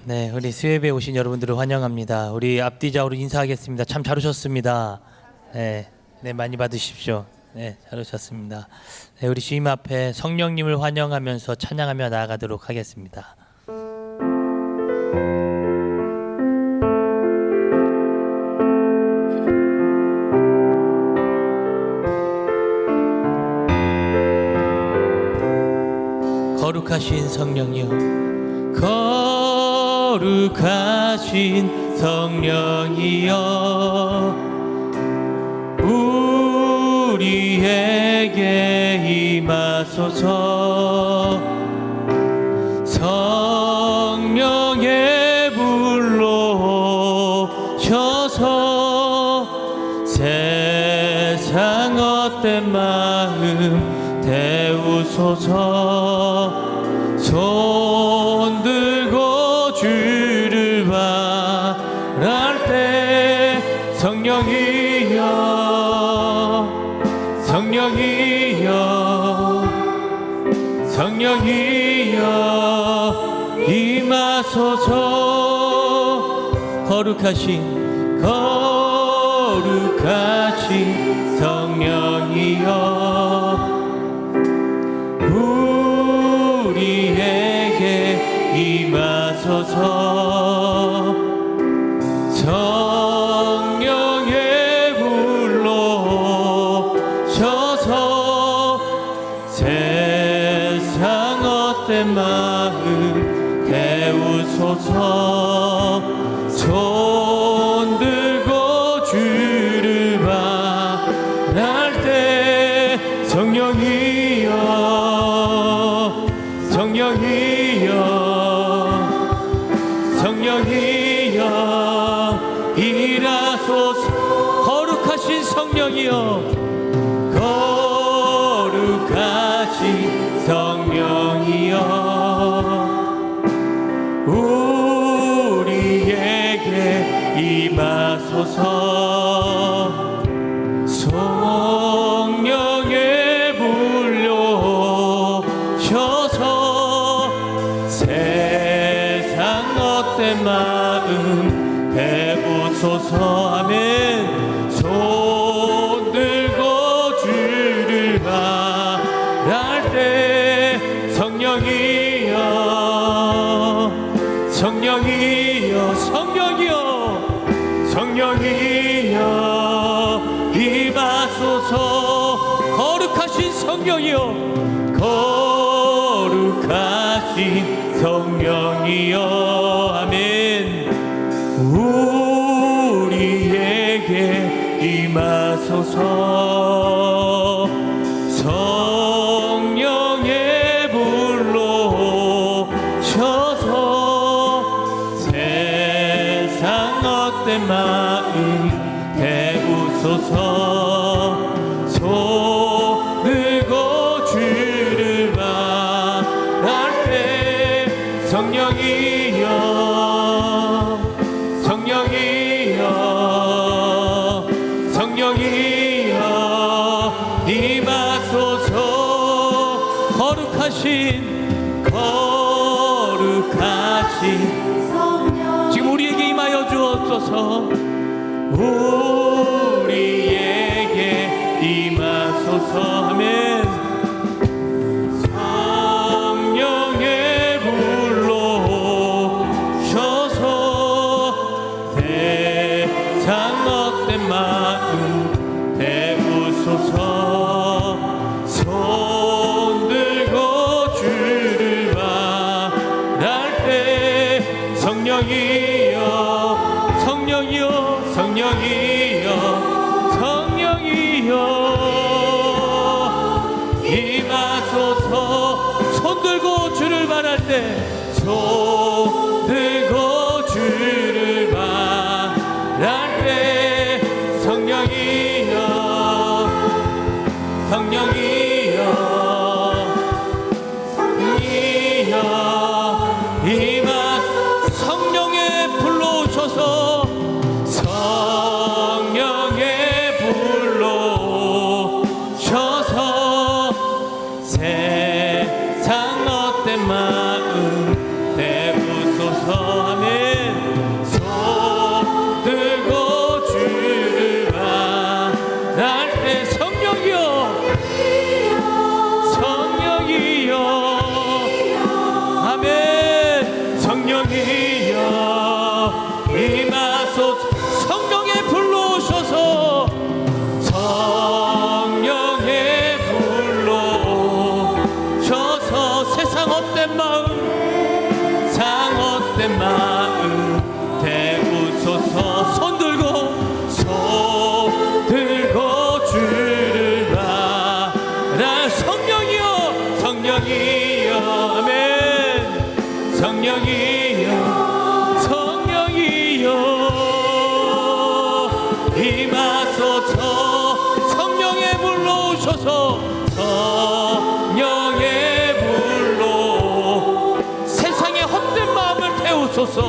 네, 우리 수협에 오신 여러분들을 환영합니다. 우리 앞뒤좌우로 인사하겠습니다. 참 잘 오셨습니다. 네, 많이 받으십시오. 네, 잘 오셨습니다. 네, 우리 주님 앞에 성령님을 환영하면서 찬양하며 나아가도록 하겠습니다. 거룩하신 성령이여, 거룩하신 성령이여, 우리에게 임하소서. 성령의 불로 오셔서 세상 헛된 마음 데우소서. 손 들고 주를 바랄 때 성령이여, 성령이여, 성령이여 임하소서. 거룩하신 성령이여, 우리에게 임하소서. 성령의 불로 오셔서 세상 헛된 마음 데우소서. 손 들고 주를 바랄 때 성령이여, 성령이여, 성령이여 일하소서. 거룩하신 성령이여, 거룩하신 성령이여, 우리에게 임하소서. 성령의 불로 오셔서 세상 헛된 마음 데우소서. 아멘. 손 들고 주를 바랄 때 성령이여, 성령이여, 성령이여, 성령이여 임하소서. 거룩하신 성령이여, 거룩하신 성령이여, 아멘. 우리에게 임하소서. 성령의 불로 오셔서 세상 헛된 마음 데우소서. 손 들고 주를 바랄 때 성령이여, 성령이여, 성령이여 임하소서. 거룩하신 지금 우리에게 임하여 주옵소서. 우리에게 임하소서. 아멘. 성령의 불로 오셔서 세상 헛된 마음 데우소서. 손 들고 주를 바랄 때 성령이여, 성령이여, 성령이여, 성령이여 임하소서. 손 들고 주를 바랄 때, 손 들고 주를 바랄 때 성령이여, 성령이여, 성령이여 임하소서. 성령의 불로 오셔서, 성령의 불로 오셔서 세상 헛된 마음 헛된 마음 태우소서. 손 들고 주를 바라. 성령이여 성령이여 아멘. 성령이여 임하소서. 성령의 물로 오셔서 성령의 물로 세상의 헛된 마음을 태우소서.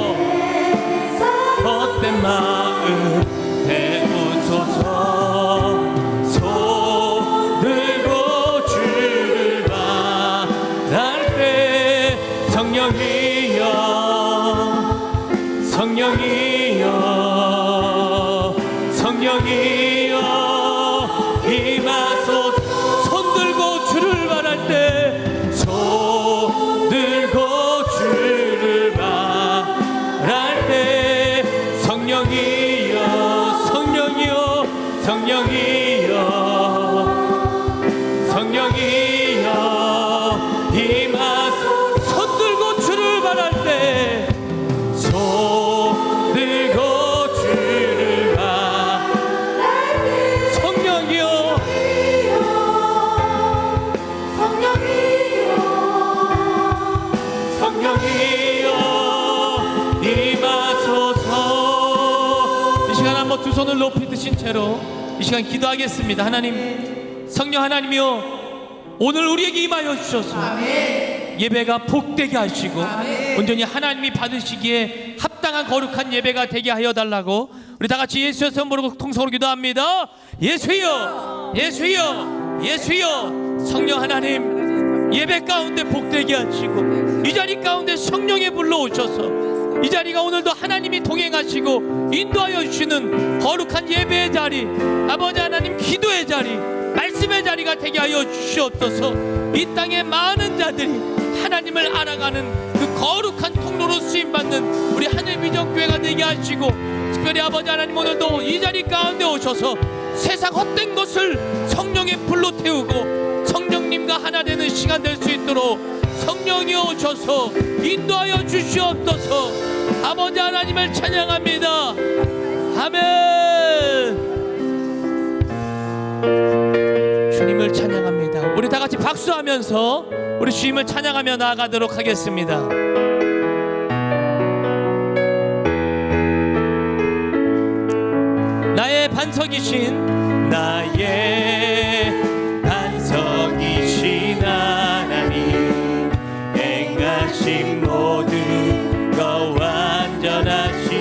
헛된 마음 태우소서. 손 들고 주를 바랄 때 성령이여 임하소서. 손 들고 주를 바랄 때 손 들고 주를 바랄 때 성령이여 임하소서. 손 들고 주를 바랄 때 손 들고 주를 바랄 때 성령이여 임하소서. 이 시간 한번 두 손을 높이 드신 채로 이 시간 기도하겠습니다. 하나님, 성령 하나님이여, 오늘 우리에게 임하여 주셔서 아멘. 예배가 복되게 하시고 아멘. 온전히 하나님이 받으시기에 합당한 거룩한 예배가 되게 하여 달라고 우리 다 같이 예수의 선물로 통성으로 기도합니다. 예수여 성령 하나님, 예배 가운데 복되게 하시고 이 자리 가운데 성령의 불러 오셔서 이 자리가 오늘도 하나님이 동행하시고 인도하여 주시는 거룩한 예배의 자리, 아버지 하나님 기도의 자리, 말씀의 자리가 되게 하여 주시옵소서. 이 땅의 많은 자들이 하나님을 알아가는 그 거룩한 통로로 쓰임받는 우리 하늘비전교회가 되게 하시고, 특별히 아버지 하나님 오늘도 이 자리 가운데 오셔서 세상 헛된 것을 성령의 불로 태우고 성령님과 하나 되는 시간 될 수 있도록 성령이 오셔서 인도하여 주시옵소서. 아버지 하나님을 찬양합니다. 아멘. 주님을 찬양합니다. 우리 다 같이 박수하면서 우리 주님을 찬양하며 나아가도록 하겠습니다. 나의 반석이신 하나님, 행하신 모든 것 완전하시니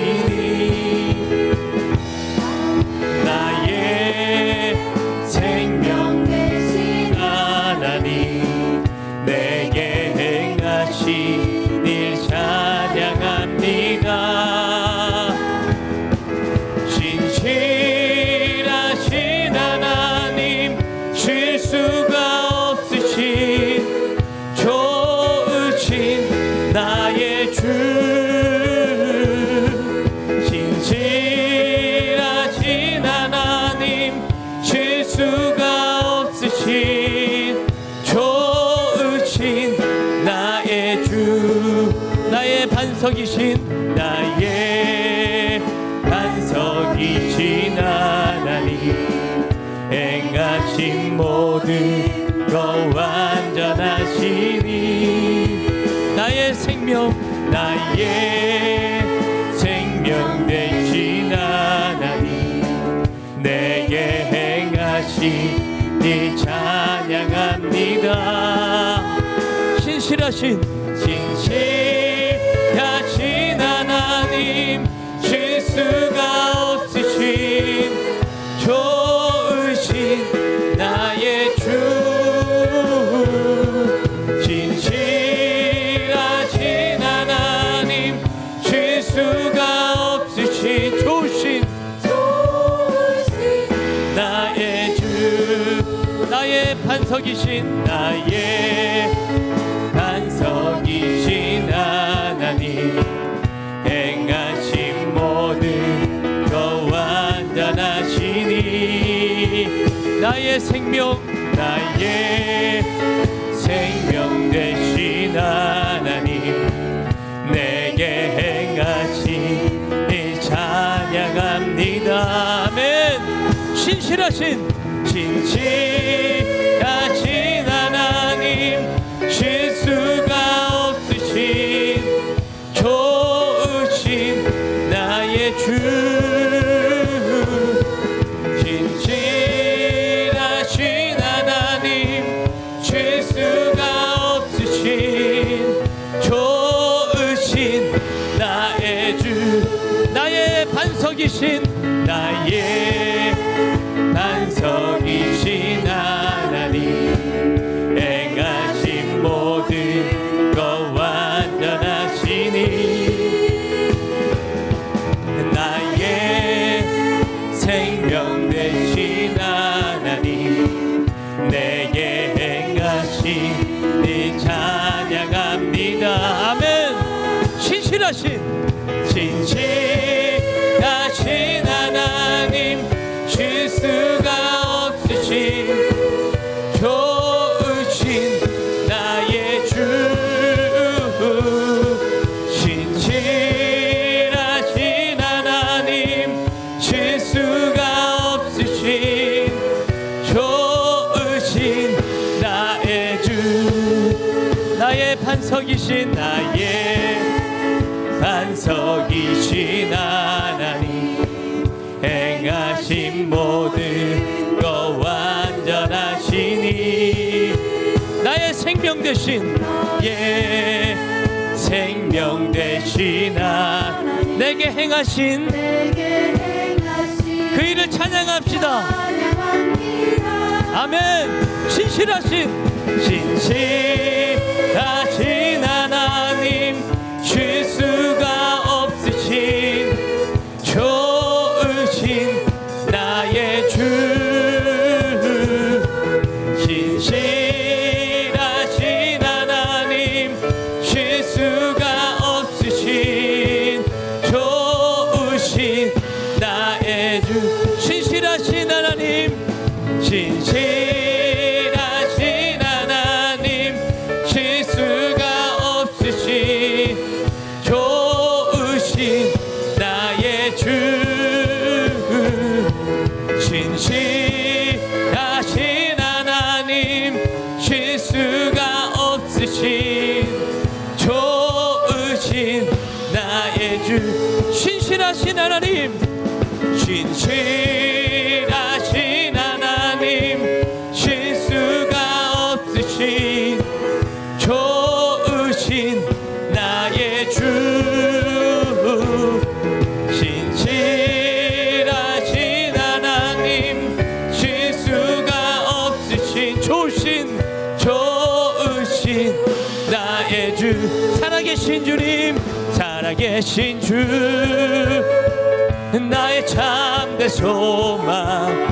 나의 생명 되신 하나님, 내게 행하신 일 찬양합니다. 진실하신 하나님, 실수가 없으신 좋으신 나의 주, 진실하신 하나님, 실수가 없으신 좋으신 나의 주, 나의 반석이신 반석이신 하나님, 행하신 모든 것 완전하시니 나의 생명 되신 하나님, 내게 행하신 일 찬양합니다. 신실하신 하나님, 실수가 없으신 좋으신 나의 주, 진실하신 하나님, 실수가 없으신 좋으신 나의 주, 나의 반석이신 하나님, 행하신 모든 것 완전하시니 나의 생명 되신 하나님, 내게 신실하신 하나님, 실수가 없으신 좋으신 나의 주, 신실하신 하나님, 실수가 없으신 좋으신 나의 주, 나의 반석이신, 나의 반석이신 하나님, 행하신 모든 것 완전하시니, 나의 생명 되신 하나님, 내게 행하시니 찬양합니다. 아멘. 신실하신 하나님, 실수가 없으신 좋으신 나의 주, 신실하신 하나님, 실수가 없으신 좋으신 나의 주, 나의 반석이신, 나의 반석이신 하나님, 행하신 모든 것 완전하시니, 나의 생명 되신, 예, 생명 되신 하나님, 내게 행하신 그 일을 찬양합시다. 아멘. 신실하신 하나님, 실수가 없으신 좋으신 나의 주, 신실하신 하나님, 실수가 없으신 좋으신 나의 주, 신실하신 하나님, 신실하신 하나님, 실수가 없으신 좋으신 나의 주, 신실하신 하나님, 실수가 없으신 좋으신 나의 주, 신실하신 하나님, 신실하신 하나님, 실수가 없으신 좋으신 나의 주, 신실하신 하나님, 실수가 없으신 좋으신 나의 주, 살아계신 주님, 살아계신 주, 나의 참된 소망,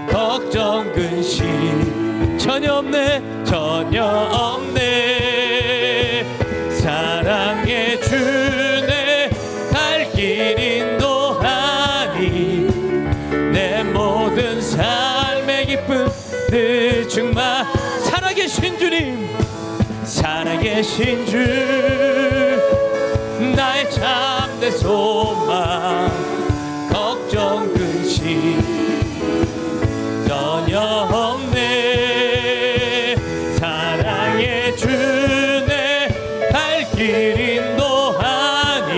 걱정 근심 전혀 없네, 전혀 없네. 사랑의 주 내 갈 길 인도하니, 내 모든 삶의 기쁨 늘 충만. 살아계신 주님, 살아계신 주, 나의 참된 소망, 걱정 근심 전혀 없네. 사랑의 주 내 갈 길 인도하니,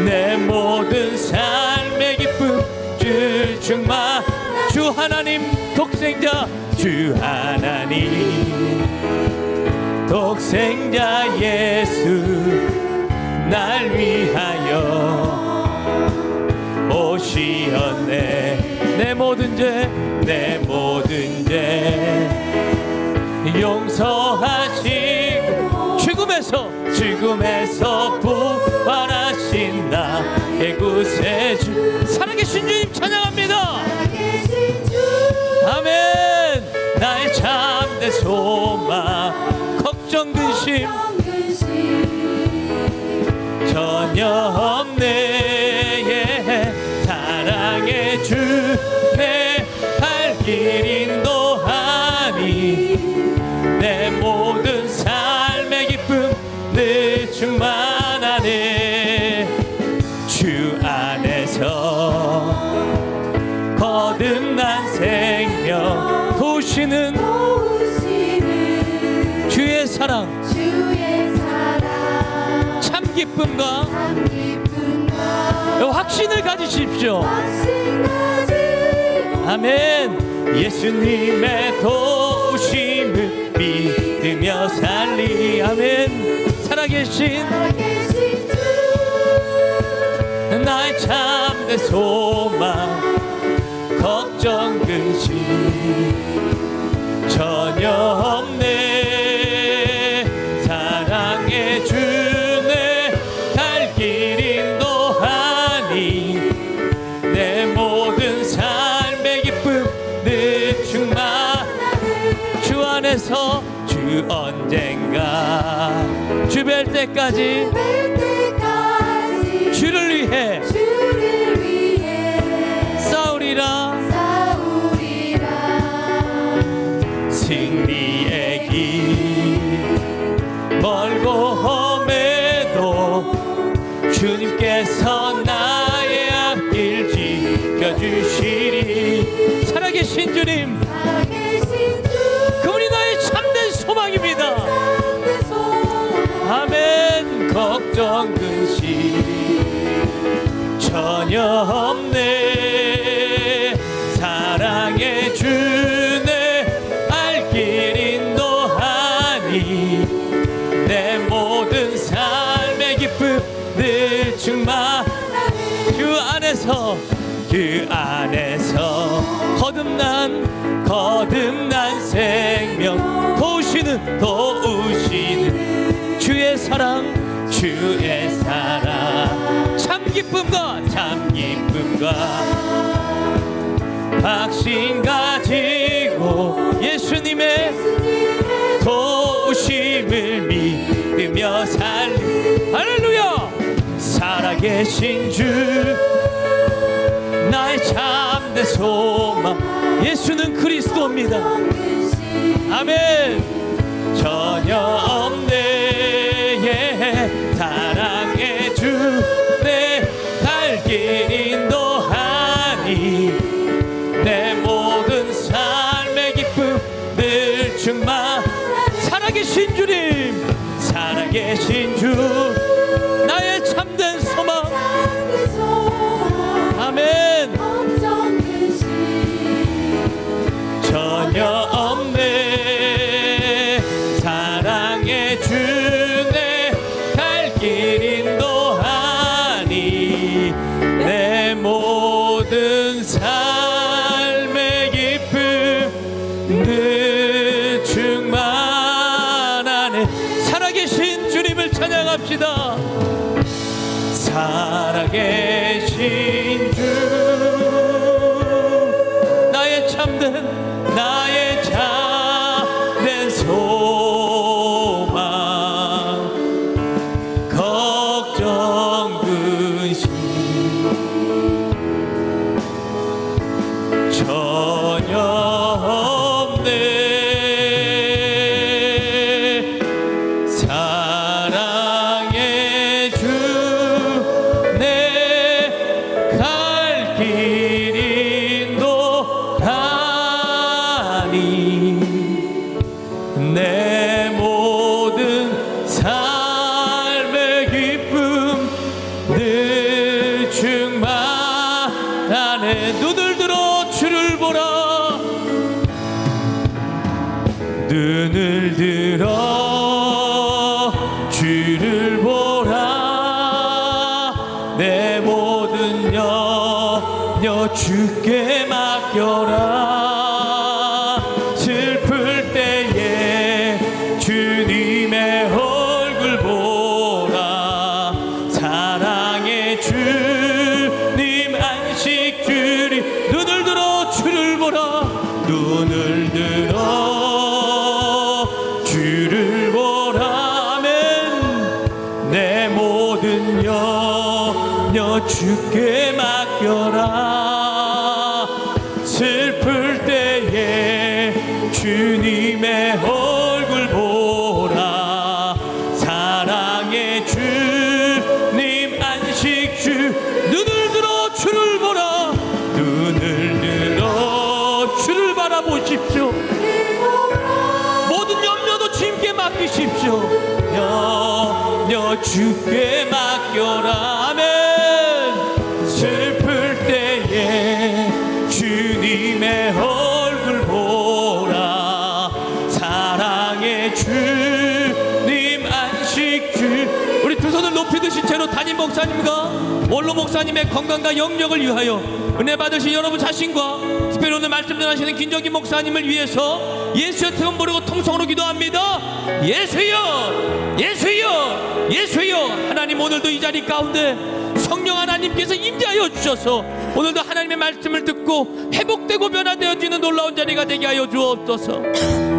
내 모든 삶의 기쁨 줄 충만. 주 하나님 독생자, 주 하나님 독생자 예수, 날 위하여 오시었네. 내 모든 죄 용서하시고, 죽음에서 부활하신 나의 구세주, 살아계신 주님 찬양합니다. 아멘. 나의 참된 소망, 걱정 근심 전혀 없네. 예. 사랑의 주 내 갈 길 인도하니, 내 모든 삶의 기쁨 늘 충만하네. 주 안에서 거듭 기쁨과 확신을 가지십시오. 아멘. 예수님의 도우심을 믿으며 살리. 아멘. 살아계신 나의 참된 소망, 걱정 근심 전혀 없네. 사랑해 주네. 갈 길 인도하니 내 모든 삶의 기쁨 늘 충만. 주 안에서 주 언젠가 주 뵐 때까지 주를 위해 싸우리라. 승리의 길 멀고 험해도 주님께서 나의 앞길 지켜주시리. 살아계신 주님, 그분이 나의 참된 소망입니다. 아멘. 걱정 근심 전혀 없네. 사랑해 주네. 알 길 인도하니 내 모든 삶의 기쁨 늘 충만. 그 안에서 거듭난 생명 도우시는 주의 사랑 참 기쁨과 확신 가지고 예수님의 도우심을 믿으며 살리. 할렐루야. 살아계신 주 나의 참된 소망. 예수는 그리스도입니다. 아멘. 전혀 없네. 예. 사랑해 주네. 갈 길 인도하니 내 모든 삶의 기쁨 늘 충만. 살아계신 주님, 살아계신 주 나의 참된 소망. 아멘. 전혀 없네. 사랑해 주네. 갈 길 인도하니 내 모든 삶의 기쁨 늘 충만하네. 살아계신 주님을 찬양합시다. 살아계신 주 나의 참된 소망, 걱정 근심 전혀 없네. 사랑해 주네. 갈 길 인도하니 내 모든 삶의 기쁨 늘 충만하네. 눈을 들어 주를 보라. 눈을 들어 주를 보라. 내 모든 염려 주께 맡겨라. 슬플 때에 주님의 얼굴 보라. 사랑해 주님 안식 주리. 눈을 들어 주를 보라. 눈을 들어 주를 보라. 아멘. 내 모든 염려 주께 맡겨라. 슬플 때에 주님의 얼굴 보라. 사랑해 주님 안식 주. 눈을 들어 주를 보라. 눈을 들어 주를 바라보십시오. 모든 염려도 주님께 맡기십시오. 염려 주께 맡겨라. 아멘. 슬플 때에 주님의 얼굴 보라. 사랑의 주님 안식 주. 우리 두 손을 높이 드신 채로 담임 목사님과 원로 목사님의 건강과 영역을 위하여 은혜 받으신 여러분 자신과 특별히 오늘 말씀 전하시는 김정기 목사님을 위해서 예수의 태움 부르고 통성으로 기도합니다. 예수여, 예수여, 예수여. 하나님, 오늘도 이 자리 가운데 성령 하나님께서 임재하여 주셔서 오늘도 하나님의 말씀을 듣고 회복되고 변화되어지는 놀라운 자리가 되게 하여 주옵소서.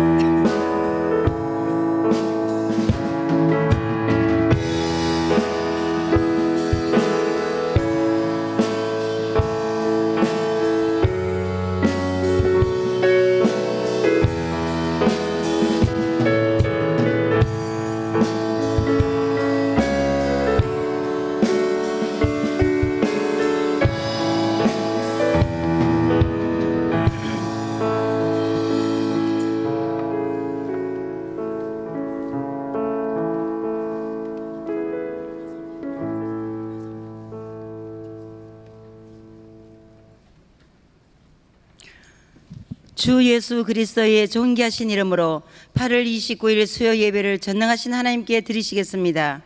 주 예수 그리스도의 존귀하신 이름으로 8월 29일 수요 예배를 전능하신 하나님께 드리시겠습니다.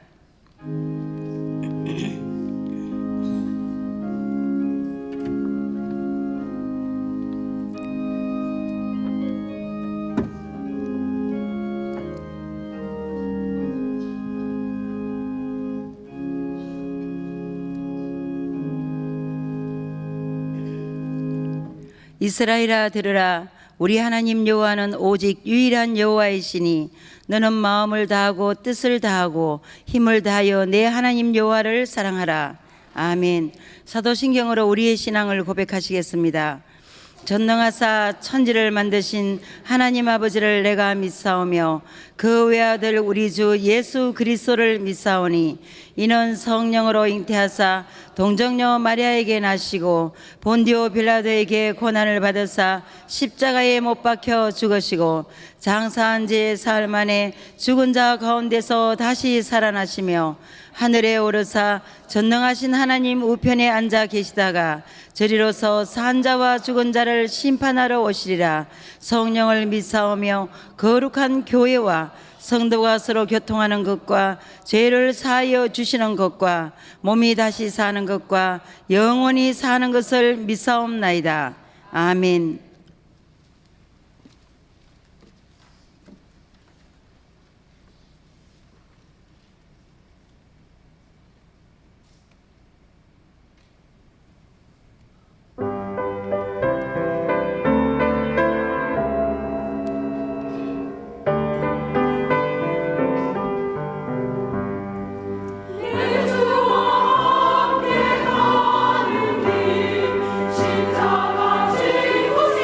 이스라엘아 들으라. 우리 하나님 여호와는 오직 유일한 여호와이시니 너는 마음을 다하고 뜻을 다하고 힘을 다하여 내 하나님 여호와를 사랑하라. 아멘. 사도신경으로 우리의 신앙을 고백하시겠습니다. 전능하사 천지를 만드신 하나님 아버지를 내가 믿사오며 그 외아들 우리 주 예수 그리스도를 믿사오니 이는 성령으로 잉태하사 동정녀 마리아에게 나시고 본디오 빌라도에게 고난을 받으사 십자가에 못 박혀 죽으시고 장사한 지 사흘 만에 죽은 자 가운데서 다시 살아나시며 하늘에 오르사 전능하신 하나님 우편에 앉아 계시다가 저리로서 산 자와 죽은 자를 심판하러 오시리라. 성령을 믿사오며 거룩한 교회와 성도가 서로 교통하는 것과 죄를 사하여 주시는 것과 몸이 다시 사는 것과 영원히 사는 것을 믿사옵나이다. 아멘. 심사가 지고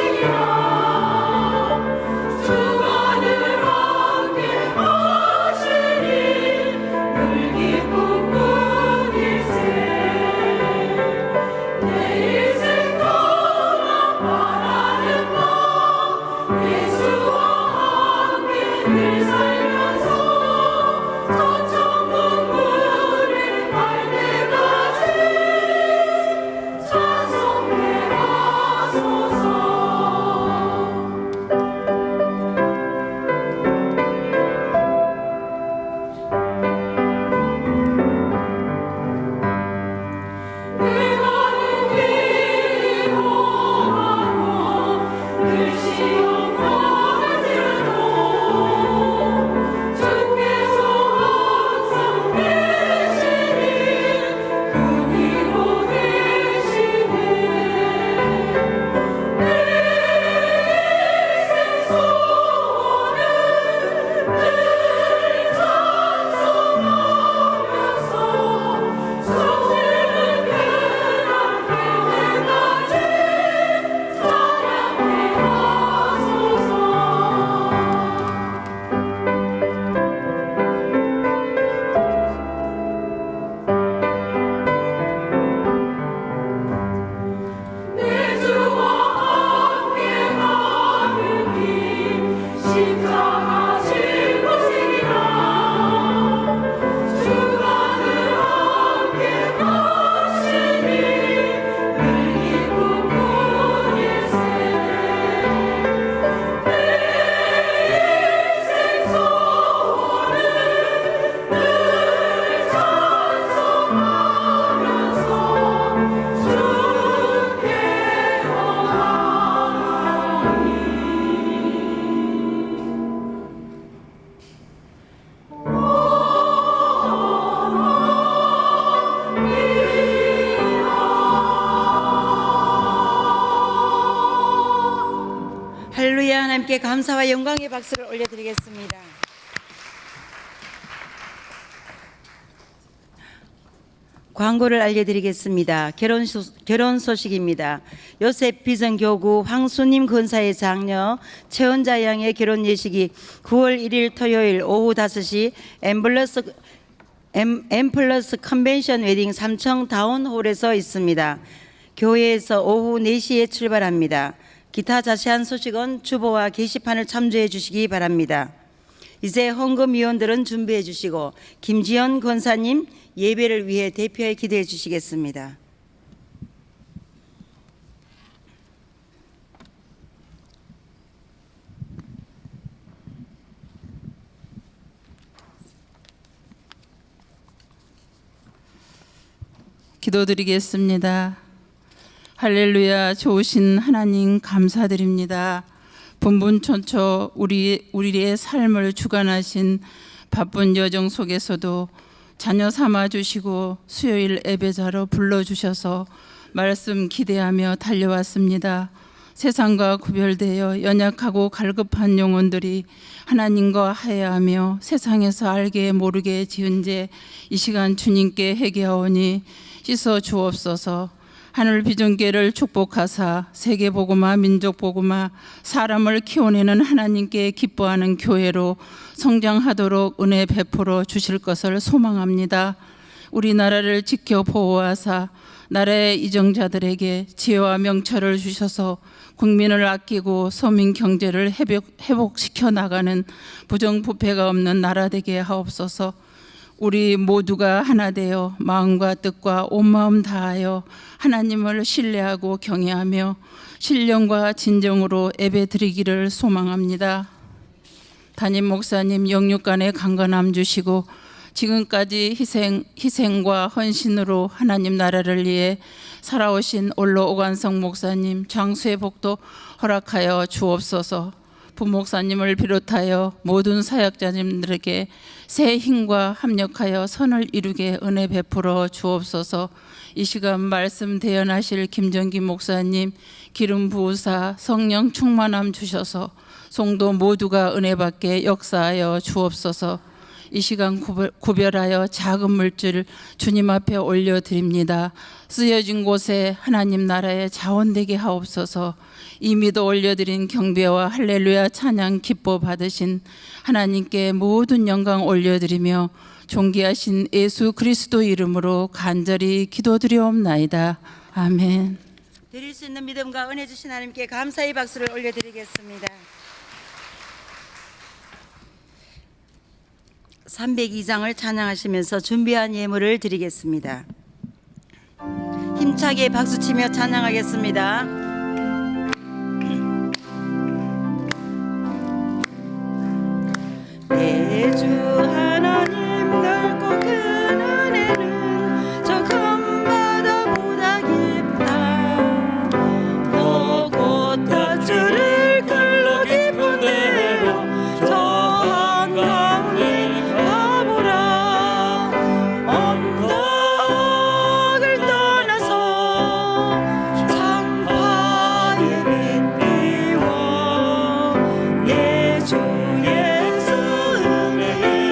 하나님께 감사와 영광의 박수를 올려드리겠습니다. 광고를 알려드리겠습니다. 결혼 소식입니다. 요셉 비전교구 황수님 권사의 장녀 최원자 양의 결혼 예식이 9월 1일 토요일 오후 5시 엠플러스 컨벤션 웨딩 삼청 다운홀에서 있습니다. 교회에서 오후 4시에 출발합니다. 기타 자세한 소식은 주보와 게시판을 참조해 주시기 바랍니다. 이제 헌금위원들은 준비해 주시고 김지연 권사님 예배를 위해 대표에 기도해 주시겠습니다. 기도드리겠습니다. 할렐루야. 좋으신 하나님 감사드립니다. 분분천초 우리의 삶을 주관하신 바쁜 여정 속에서도 자녀 삼아 주시고 수요일 예배자로 불러주셔서 말씀 기대하며 달려왔습니다. 세상과 구별되어 연약하고 갈급한 영혼들이 하나님과 하야하며 세상에서 알게 모르게 지은 죄 이 시간 주님께 회개하오니 씻어 주옵소서. 하늘 비전계를 축복하사 세계복음화 민족복음화 사람을 키워내는 하나님께 기뻐하는 교회로 성장하도록 은혜 베풀어 주실 것을 소망합니다. 우리나라를 지켜 보호하사 나라의 이정자들에게 지혜와 명철을 주셔서 국민을 아끼고 서민 경제를 회복시켜 나가는 부정부패가 없는 나라 되게 하옵소서. 우리 모두가 하나 되어 마음과 뜻과 온 마음 다하여 하나님을 신뢰하고 경외하며 신령과 진정으로 예배드리기를 소망합니다. 담임 목사님 영육간의 강건함 주시고 지금까지 희생과 헌신으로 하나님 나라를 위해 살아오신 올로 오관성 목사님 장수의 복도 허락하여 주옵소서. 부목사님을 비롯하여 모든 사역자님들에게 새 힘과 합력하여 선을 이루게 은혜 베풀어 주옵소서. 이 시간 말씀 대연하실 김정기 목사님 기름 부으사 성령 충만함 주셔서 성도 모두가 은혜 받게 역사하여 주옵소서. 이 시간 구별하여 작은 물질 주님 앞에 올려드립니다. 쓰여진 곳에 하나님 나라의 자원되게 하옵소서. 이미도 올려드린 경배와 할렐루야 찬양 기뻐 받으신 하나님께 모든 영광 올려드리며 존귀하신 예수 그리스도 이름으로 간절히 기도드리옵나이다. 아멘. 드릴 수 있는 믿음과 은혜 주신 하나님께 감사의 박수를 올려드리겠습니다. 302장을 찬양하시면서 준비한 예물을 드리겠습니다. 힘차게 박수치며 찬양하겠습니다. 내 주 하나님 넓고 큰 은혜는 저 큰 바다보다 깊다. 너 곧 밧줄을 끌고 깊은 데로 저 한가운데 가보라. 언덕을 떠나서 창파에 빛비워 내 주 예수 은혜에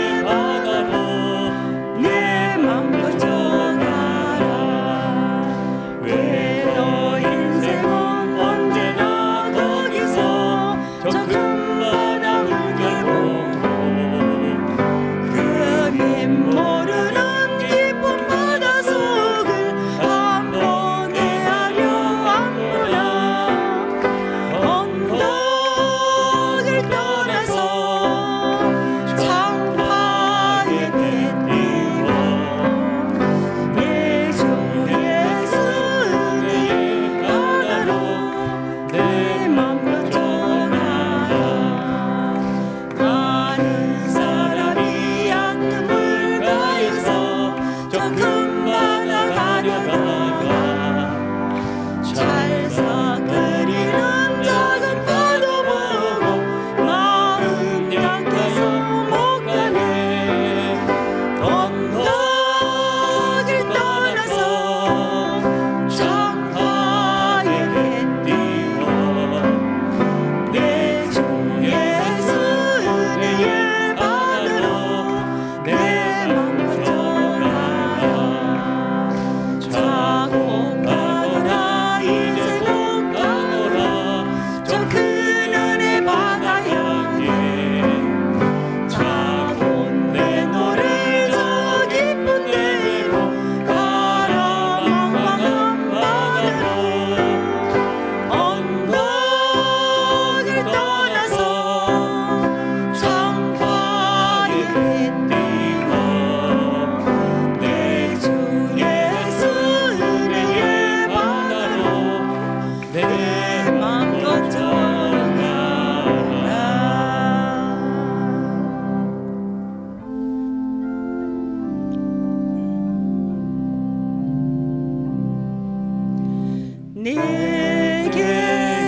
내게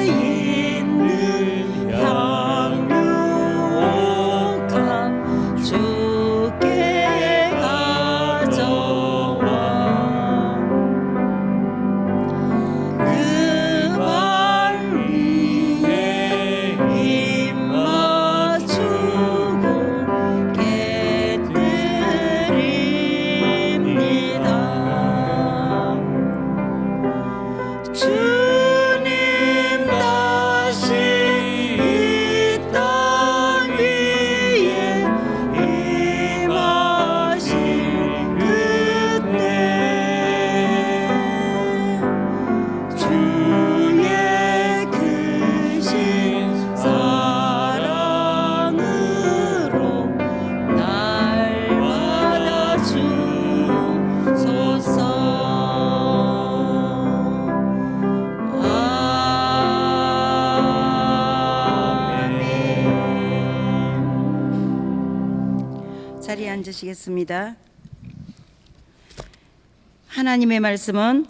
있는 향유옥합 주께 가져와 그 발 위에 입 맞추고 깨뜨립니다. 주님 다시 이 땅 위에 임하실 그때 주의 크신 사랑으로 날 받아주소서. 아멘. 자리에 앉으시겠습니다. 하나님의 말씀은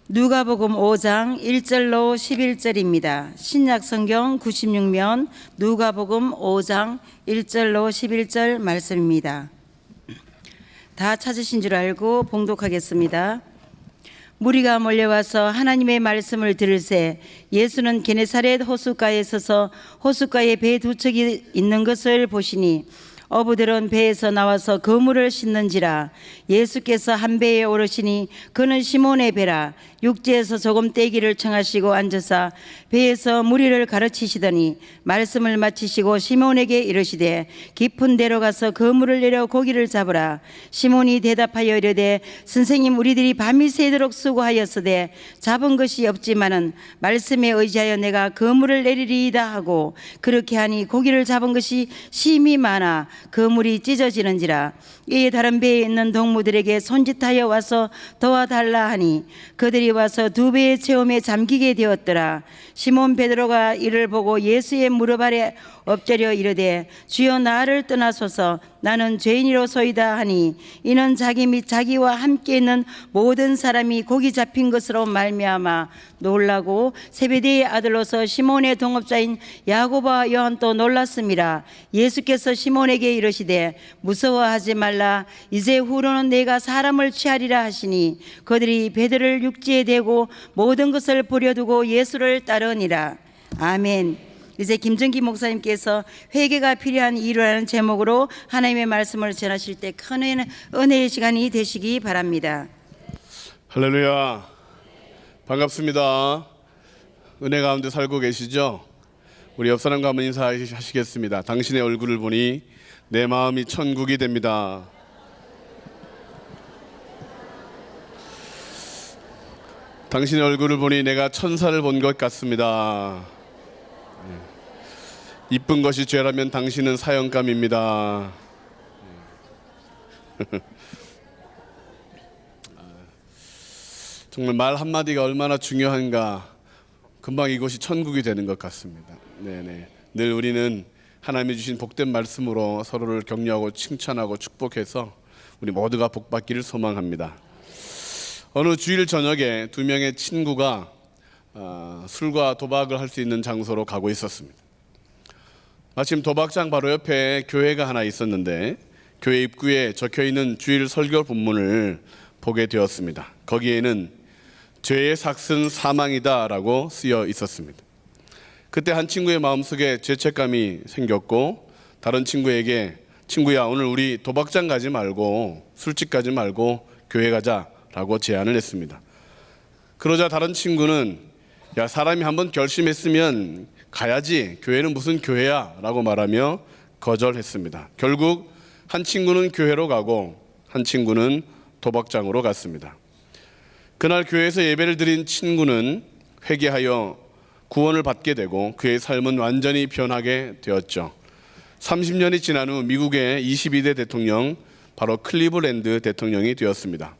누가복음 5장 1절로 11절입니다. 신약 성경 96면 누가복음 5장 1절로 11절 말씀입니다. 다 찾으신 줄 알고 봉독하겠습니다. 무리가 몰려와서 하나님의 말씀을 들을새 예수는 게네사렛 호숫가에 서서 호숫가에 배 두 척이 있는 것을 보시니 어부들은 배에서 나와서 그물을 싣는지라. 예수께서 한 배에 오르시니 그는 시몬의 배라. 육지에서 조금 떼기를 청하시고 앉으사 배에서 무리를 가르치시더니 말씀을 마치시고 시몬에게 이르시되 깊은 데로 가서 그물을 내려 고기를 잡으라. 시몬이 대답하여 이르되 선생님, 우리들이 밤이 새도록 수고하였으되 잡은 것이 없지만은 말씀에 의지하여 내가 그물을 내리리이다 하고 그렇게 하니 고기를 잡은 것이 심히 많아 그물이 찢어지는지라. 이에 다른 배에 있는 동무들에게 손짓하여 와서 도와달라 하니 그들이 와서 두 배의 체험에 잠기게 되었더라. 시몬 베드로가 이를 보고 예수의 무릎 아래 엎드려 이르되 주여 나를 떠나소서 나는 죄인이로소이다 하니 이는 자기 및 자기와 함께 있는 모든 사람이 고기 잡힌 것으로 말미암아 놀라고 세베대의 아들로서 시몬의 동업자인 야고보와 요한도 놀랐습니다. 예수께서 시몬에게 이르시되 무서워하지 말라. 이제 후로는 내가 사람을 취하리라 하시니 그들이 배들을 육지에 대고 모든 것을 버려두고 예수를 따르니라. 아멘. 이제 김정기 목사님께서 회개가 필요한 이유라는 제목으로 하나님의 말씀을 전하실 때 큰 은혜의 시간이 되시기 바랍니다. 할렐루야, 반갑습니다. 은혜 가운데 살고 계시죠? 우리 옆 사람과 한번 인사하시겠습니다. 당신의 얼굴을 보니 내 마음이 천국이 됩니다. 당신의 얼굴을 보니 내가 천사를 본 것 같습니다. 이쁜 것이 죄라면 당신은 사형감입니다. 정말 말 한마디가 얼마나 중요한가. 금방 이곳이 천국이 되는 것 같습니다. 네네. 늘 우리는 하나님이 주신 복된 말씀으로 서로를 격려하고 칭찬하고 축복해서 우리 모두가 복받기를 소망합니다. 어느 주일 저녁에 두 명의 친구가 술과 도박을 할 수 있는 장소로 가고 있었습니다. 마침 도박장 바로 옆에 교회가 하나 있었는데 교회 입구에 적혀있는 주일 설교 본문을 보게 되었습니다. 거기에는 죄의 삭은 사망이다 라고 쓰여 있었습니다. 그때 한 친구의 마음속에 죄책감이 생겼고 다른 친구에게 친구야, 오늘 우리 도박장 가지 말고 술집 가지 말고 교회 가자 라고 제안을 했습니다. 그러자 다른 친구는 야, 사람이 한번 결심했으면 가야지, 교회는 무슨 교회야 라고 말하며 거절했습니다. 결국 한 친구는 교회로 가고 한 친구는 도박장으로 갔습니다. 그날 교회에서 예배를 드린 친구는 회개하여 구원을 받게 되고 그의 삶은 완전히 변하게 되었죠. 30년이 지난 후 미국의 22대 대통령, 바로 클리블랜드 대통령이 되었습니다.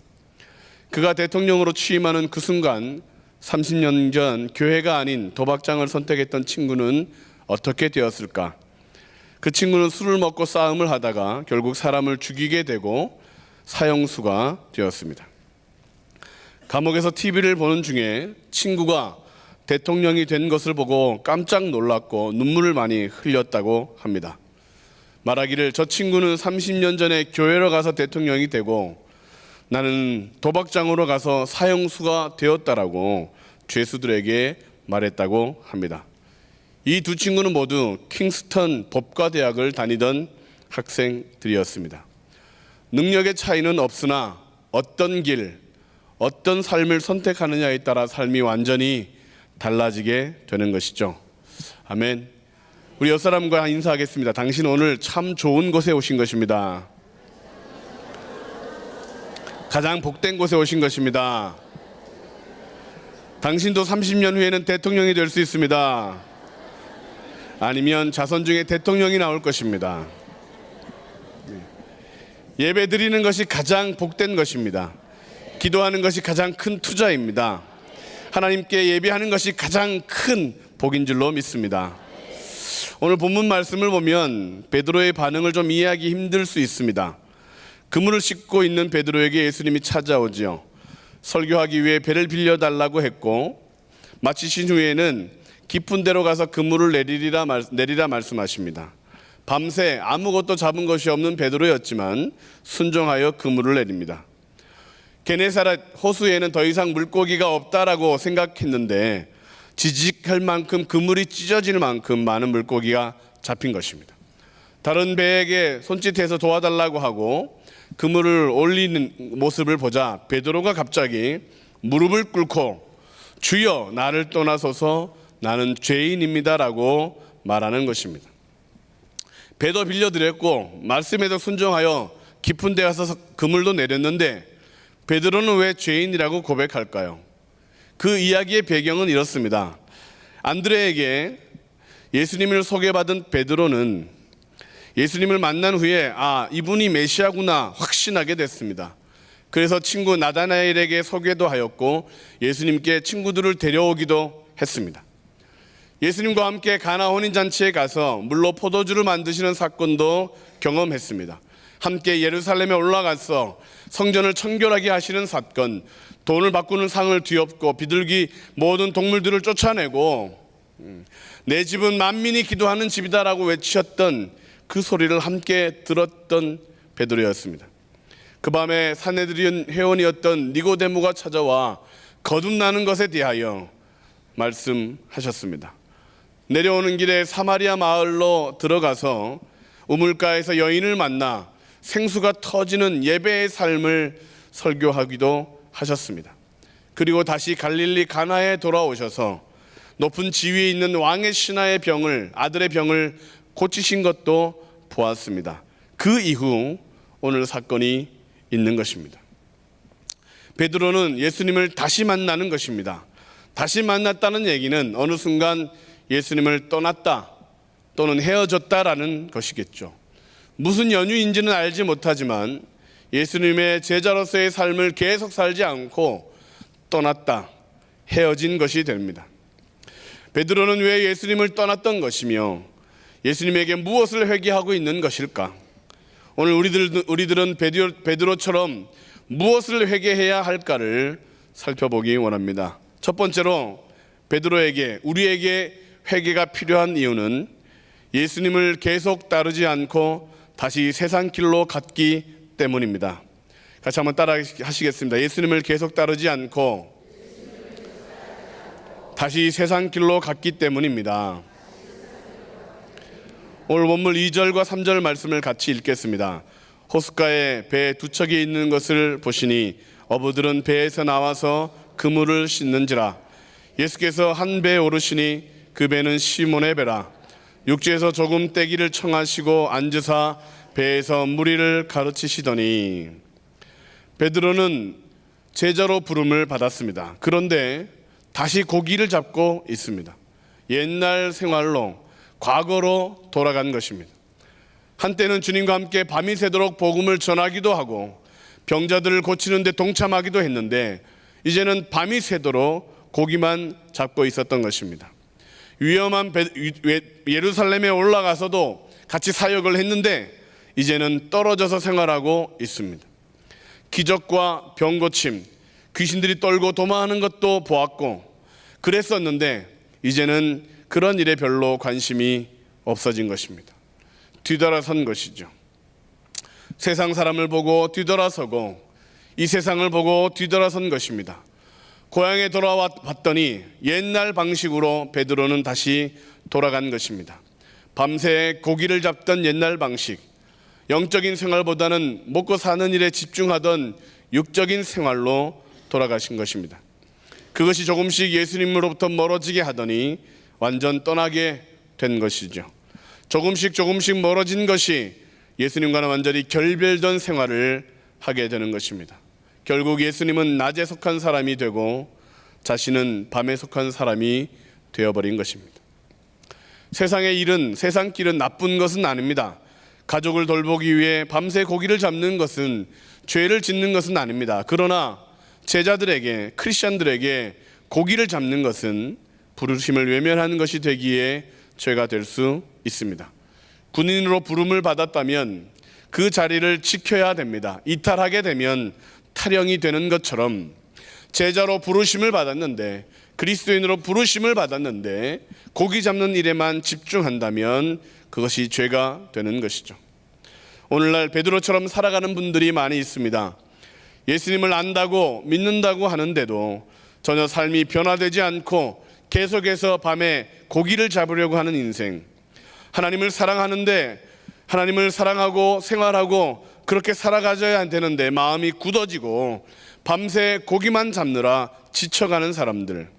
그가 대통령으로 취임하는 그 순간 30년 전 교회가 아닌 도박장을 선택했던 친구는 어떻게 되었을까? 그 친구는 술을 먹고 싸움을 하다가 결국 사람을 죽이게 되고 사형수가 되었습니다. 감옥에서 TV를 보는 중에 친구가 대통령이 된 것을 보고 깜짝 놀랐고 눈물을 많이 흘렸다고 합니다. 말하기를 저 친구는 30년 전에 교회로 가서 대통령이 되고 나는 도박장으로 가서 사형수가 되었다라고 죄수들에게 말했다고 합니다. 이 두 친구는 모두 킹스턴 법과대학을 다니던 학생들이었습니다. 능력의 차이는 없으나 어떤 길, 어떤 삶을 선택하느냐에 따라 삶이 완전히 달라지게 되는 것이죠. 아멘. 우리 옆사람과 인사하겠습니다. 당신 오늘 참 좋은 곳에 오신 것입니다. 가장 복된 곳에 오신 것입니다. 당신도 30년 후에는 대통령이 될 수 있습니다. 아니면 자손 중에 대통령이 나올 것입니다. 예배 드리는 것이 가장 복된 것입니다. 기도하는 것이 가장 큰 투자입니다. 하나님께 예배하는 것이 가장 큰 복인 줄로 믿습니다. 오늘 본문 말씀을 보면 베드로의 반응을 좀 이해하기 힘들 수 있습니다. 그물을 씻고 있는 베드로에게 예수님이 찾아오지요. 설교하기 위해 배를 빌려달라고 했고 마치신 후에는 깊은 데로 가서 그물을 내리라 말씀하십니다. 밤새 아무것도 잡은 것이 없는 베드로였지만 순종하여 그물을 내립니다. 게네사렛 호수에는 더 이상 물고기가 없다라고 생각했는데 지직할 만큼 그물이 찢어질 만큼 많은 물고기가 잡힌 것입니다. 다른 배에게 손짓해서 도와달라고 하고 그물을 올리는 모습을 보자 베드로가 갑자기 무릎을 꿇고 주여 나를 떠나소서 나는 죄인입니다라고 말하는 것입니다. 배도 빌려드렸고 말씀에도 순종하여 깊은 데 가서 그물도 내렸는데 베드로는 왜 죄인이라고 고백할까요? 그 이야기의 배경은 이렇습니다. 안드레에게 예수님을 소개받은 베드로는 예수님을 만난 후에 이분이 메시아구나 확신하게 됐습니다. 그래서 친구 나다나엘에게 소개도 하였고 예수님께 친구들을 데려오기도 했습니다. 예수님과 함께 가나 혼인잔치에 가서 물로 포도주를 만드시는 사건도 경험했습니다. 함께 예루살렘에 올라가서 성전을 청결하게 하시는 사건, 돈을 바꾸는 상을 뒤엎고 비둘기 모든 동물들을 쫓아내고 내 집은 만민이 기도하는 집이다라고 외치셨던 그 소리를 함께 들었던 베드로였습니다. 그 밤에 산헤드린 회원이었던 니고데모가 찾아와 거듭나는 것에 대하여 말씀하셨습니다. 내려오는 길에 사마리아 마을로 들어가서 우물가에서 여인을 만나 생수가 터지는 예배의 삶을 설교하기도 하셨습니다. 그리고 다시 갈릴리 가나에 돌아오셔서 높은 지위에 있는 왕의 신하의 아들의 병을 고치신 것도 보았습니다. 그 이후 오늘 사건이 있는 것입니다. 베드로는 예수님을 다시 만나는 것입니다. 다시 만났다는 얘기는 어느 순간 예수님을 떠났다 또는 헤어졌다라는 것이겠죠. 무슨 연유인지는 알지 못하지만 예수님의 제자로서의 삶을 계속 살지 않고 떠났다, 헤어진 것이 됩니다. 베드로는 왜 예수님을 떠났던 것이며 예수님에게 무엇을 회개하고 있는 것일까? 오늘 우리들은 베드로처럼 무엇을 회개해야 할까를 살펴보기 원합니다. 첫 번째로 우리에게 회개가 필요한 이유는 예수님을 계속 따르지 않고 다시 세상 길로 갔기 때문입니다. 같이 한번 따라 하시겠습니다. 예수님을 계속 따르지 않고 다시 세상 길로 갔기 때문입니다. 오늘 본문 2절과 3절 말씀을 같이 읽겠습니다. 호숫가에 배 두 척이 있는 것을 보시니 어부들은 배에서 나와서 그물을 씻는지라. 예수께서 한 배에 오르시니 그 배는 시몬의 배라. 육지에서 조금 떼기를 청하시고 앉으사 배에서 무리를 가르치시더니. 베드로는 제자로 부름을 받았습니다. 그런데 다시 고기를 잡고 있습니다. 옛날 생활로, 과거로 돌아간 것입니다. 한때는 주님과 함께 밤이 새도록 복음을 전하기도 하고 병자들을 고치는 데 동참하기도 했는데 이제는 밤이 새도록 고기만 잡고 있었던 것입니다. 위험한 예루살렘에 올라가서도 같이 사역을 했는데 이제는 떨어져서 생활하고 있습니다. 기적과 병고침, 귀신들이 떨고 도망하는 것도 보았고 그랬었는데 이제는 그런 일에 별로 관심이 없어진 것입니다. 뒤돌아선 것이죠. 세상 사람을 보고 뒤돌아서고 이 세상을 보고 뒤돌아선 것입니다. 고향에 돌아와 봤더니 옛날 방식으로 베드로는 다시 돌아간 것입니다. 밤새 고기를 잡던 옛날 방식, 영적인 생활보다는 먹고 사는 일에 집중하던 육적인 생활로 돌아가신 것입니다. 그것이 조금씩 예수님으로부터 멀어지게 하더니 완전 떠나게 된 것이죠. 조금씩 멀어진 것이 예수님과는 완전히 결별된 생활을 하게 되는 것입니다. 결국 예수님은 낮에 속한 사람이 되고 자신은 밤에 속한 사람이 되어버린 것입니다. 세상의 일은, 세상 길은 나쁜 것은 아닙니다. 가족을 돌보기 위해 밤새 고기를 잡는 것은, 죄를 짓는 것은 아닙니다. 그러나 제자들에게, 크리스천들에게 고기를 잡는 것은 부르심을 외면하는 것이 되기에 죄가 될 수 있습니다. 군인으로 부름을 받았다면 그 자리를 지켜야 됩니다. 이탈하게 되면 탈영이 되는 것처럼 제자로 부르심을 받았는데, 그리스도인으로 부르심을 받았는데 고기 잡는 일에만 집중한다면 그것이 죄가 되는 것이죠. 오늘날 베드로처럼 살아가는 분들이 많이 있습니다. 예수님을 안다고 믿는다고 하는데도 전혀 삶이 변화되지 않고 계속해서 밤에 고기를 잡으려고 하는 인생. 하나님을 사랑하는데, 하나님을 사랑하고 생활하고 그렇게 살아가져야 되는데 마음이 굳어지고 밤새 고기만 잡느라 지쳐가는 사람들.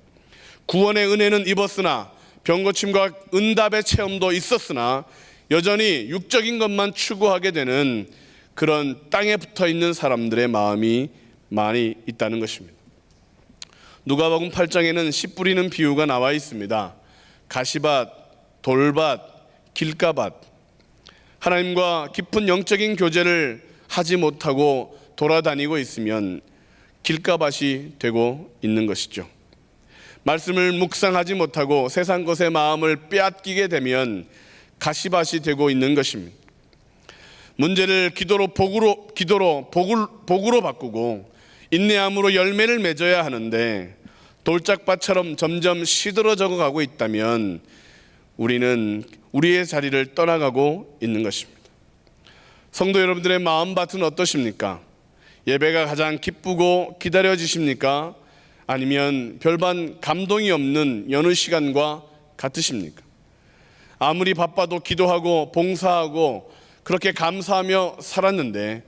구원의 은혜는 입었으나 병고침과 응답의 체험도 있었으나 여전히 육적인 것만 추구하게 되는 그런 땅에 붙어있는 사람들의 마음이 많이 있다는 것입니다. 누가복음 8장에는 씨 뿌리는 비유가 나와 있습니다. 가시밭, 돌밭, 길가밭. 하나님과 깊은 영적인 교제를 하지 못하고 돌아다니고 있으면 길가밭이 되고 있는 것이죠. 말씀을 묵상하지 못하고 세상 것에 마음을 빼앗기게 되면 가시밭이 되고 있는 것입니다. 문제를 기도로 복으로 바꾸고 인내함으로 열매를 맺어야 하는데 돌짝밭처럼 점점 시들어져 가고 있다면 우리는 우리의 자리를 떠나가고 있는 것입니다. 성도 여러분들의 마음밭은 어떠십니까? 예배가 가장 기쁘고 기다려지십니까? 아니면 별반 감동이 없는 여느 시간과 같으십니까? 아무리 바빠도 기도하고 봉사하고 그렇게 감사하며 살았는데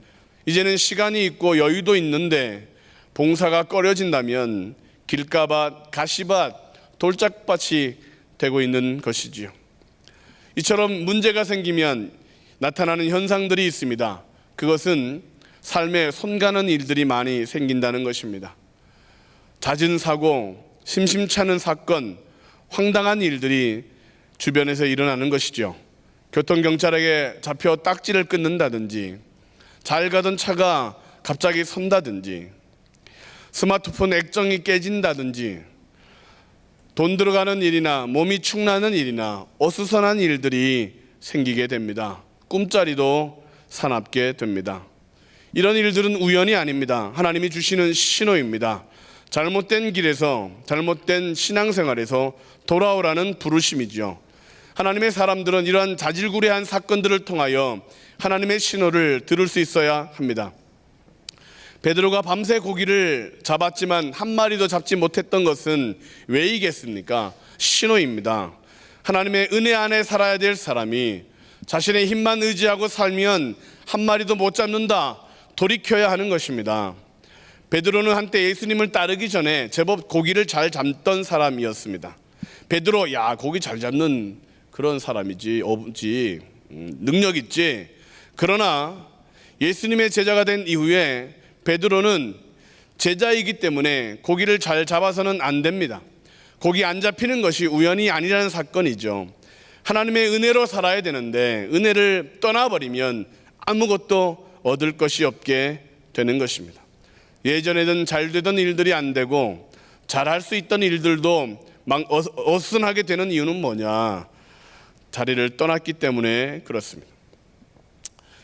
이제는 시간이 있고 여유도 있는데 봉사가 꺼려진다면 길가밭, 가시밭, 돌짝밭이 되고 있는 것이지요. 이처럼 문제가 생기면 나타나는 현상들이 있습니다. 그것은 삶에 손가는 일들이 많이 생긴다는 것입니다. 잦은 사고, 심심찮은 사건, 황당한 일들이 주변에서 일어나는 것이죠. 교통경찰에게 잡혀 딱지를 끊는다든지, 잘 가던 차가 갑자기 선다든지, 스마트폰 액정이 깨진다든지, 돈 들어가는 일이나 몸이 축나는 일이나 어수선한 일들이 생기게 됩니다. 꿈자리도 사납게 됩니다. 이런 일들은 우연이 아닙니다. 하나님이 주시는 신호입니다. 잘못된 길에서, 잘못된 신앙생활에서 돌아오라는 부르심이죠. 하나님의 사람들은 이러한 자질구레한 사건들을 통하여 하나님의 신호를 들을 수 있어야 합니다. 베드로가 밤새 고기를 잡았지만 한 마리도 잡지 못했던 것은 왜이겠습니까? 신호입니다. 하나님의 은혜 안에 살아야 될 사람이 자신의 힘만 의지하고 살면 한 마리도 못 잡는다, 돌이켜야 하는 것입니다. 베드로는 한때 예수님을 따르기 전에 제법 고기를 잘 잡던 사람이었습니다. 베드로, 야, 고기 잘 잡는 그런 사람이지, 능력 있지. 그러나 예수님의 제자가 된 이후에 베드로는 제자이기 때문에 고기를 잘 잡아서는 안 됩니다. 고기 안 잡히는 것이 우연이 아니라는 사건이죠. 하나님의 은혜로 살아야 되는데 은혜를 떠나버리면 아무것도 얻을 것이 없게 되는 것입니다. 예전에는 잘 되던 일들이 안 되고 잘할 수 있던 일들도 막 어수선하게 되는 이유는 뭐냐? 자리를 떠났기 때문에 그렇습니다.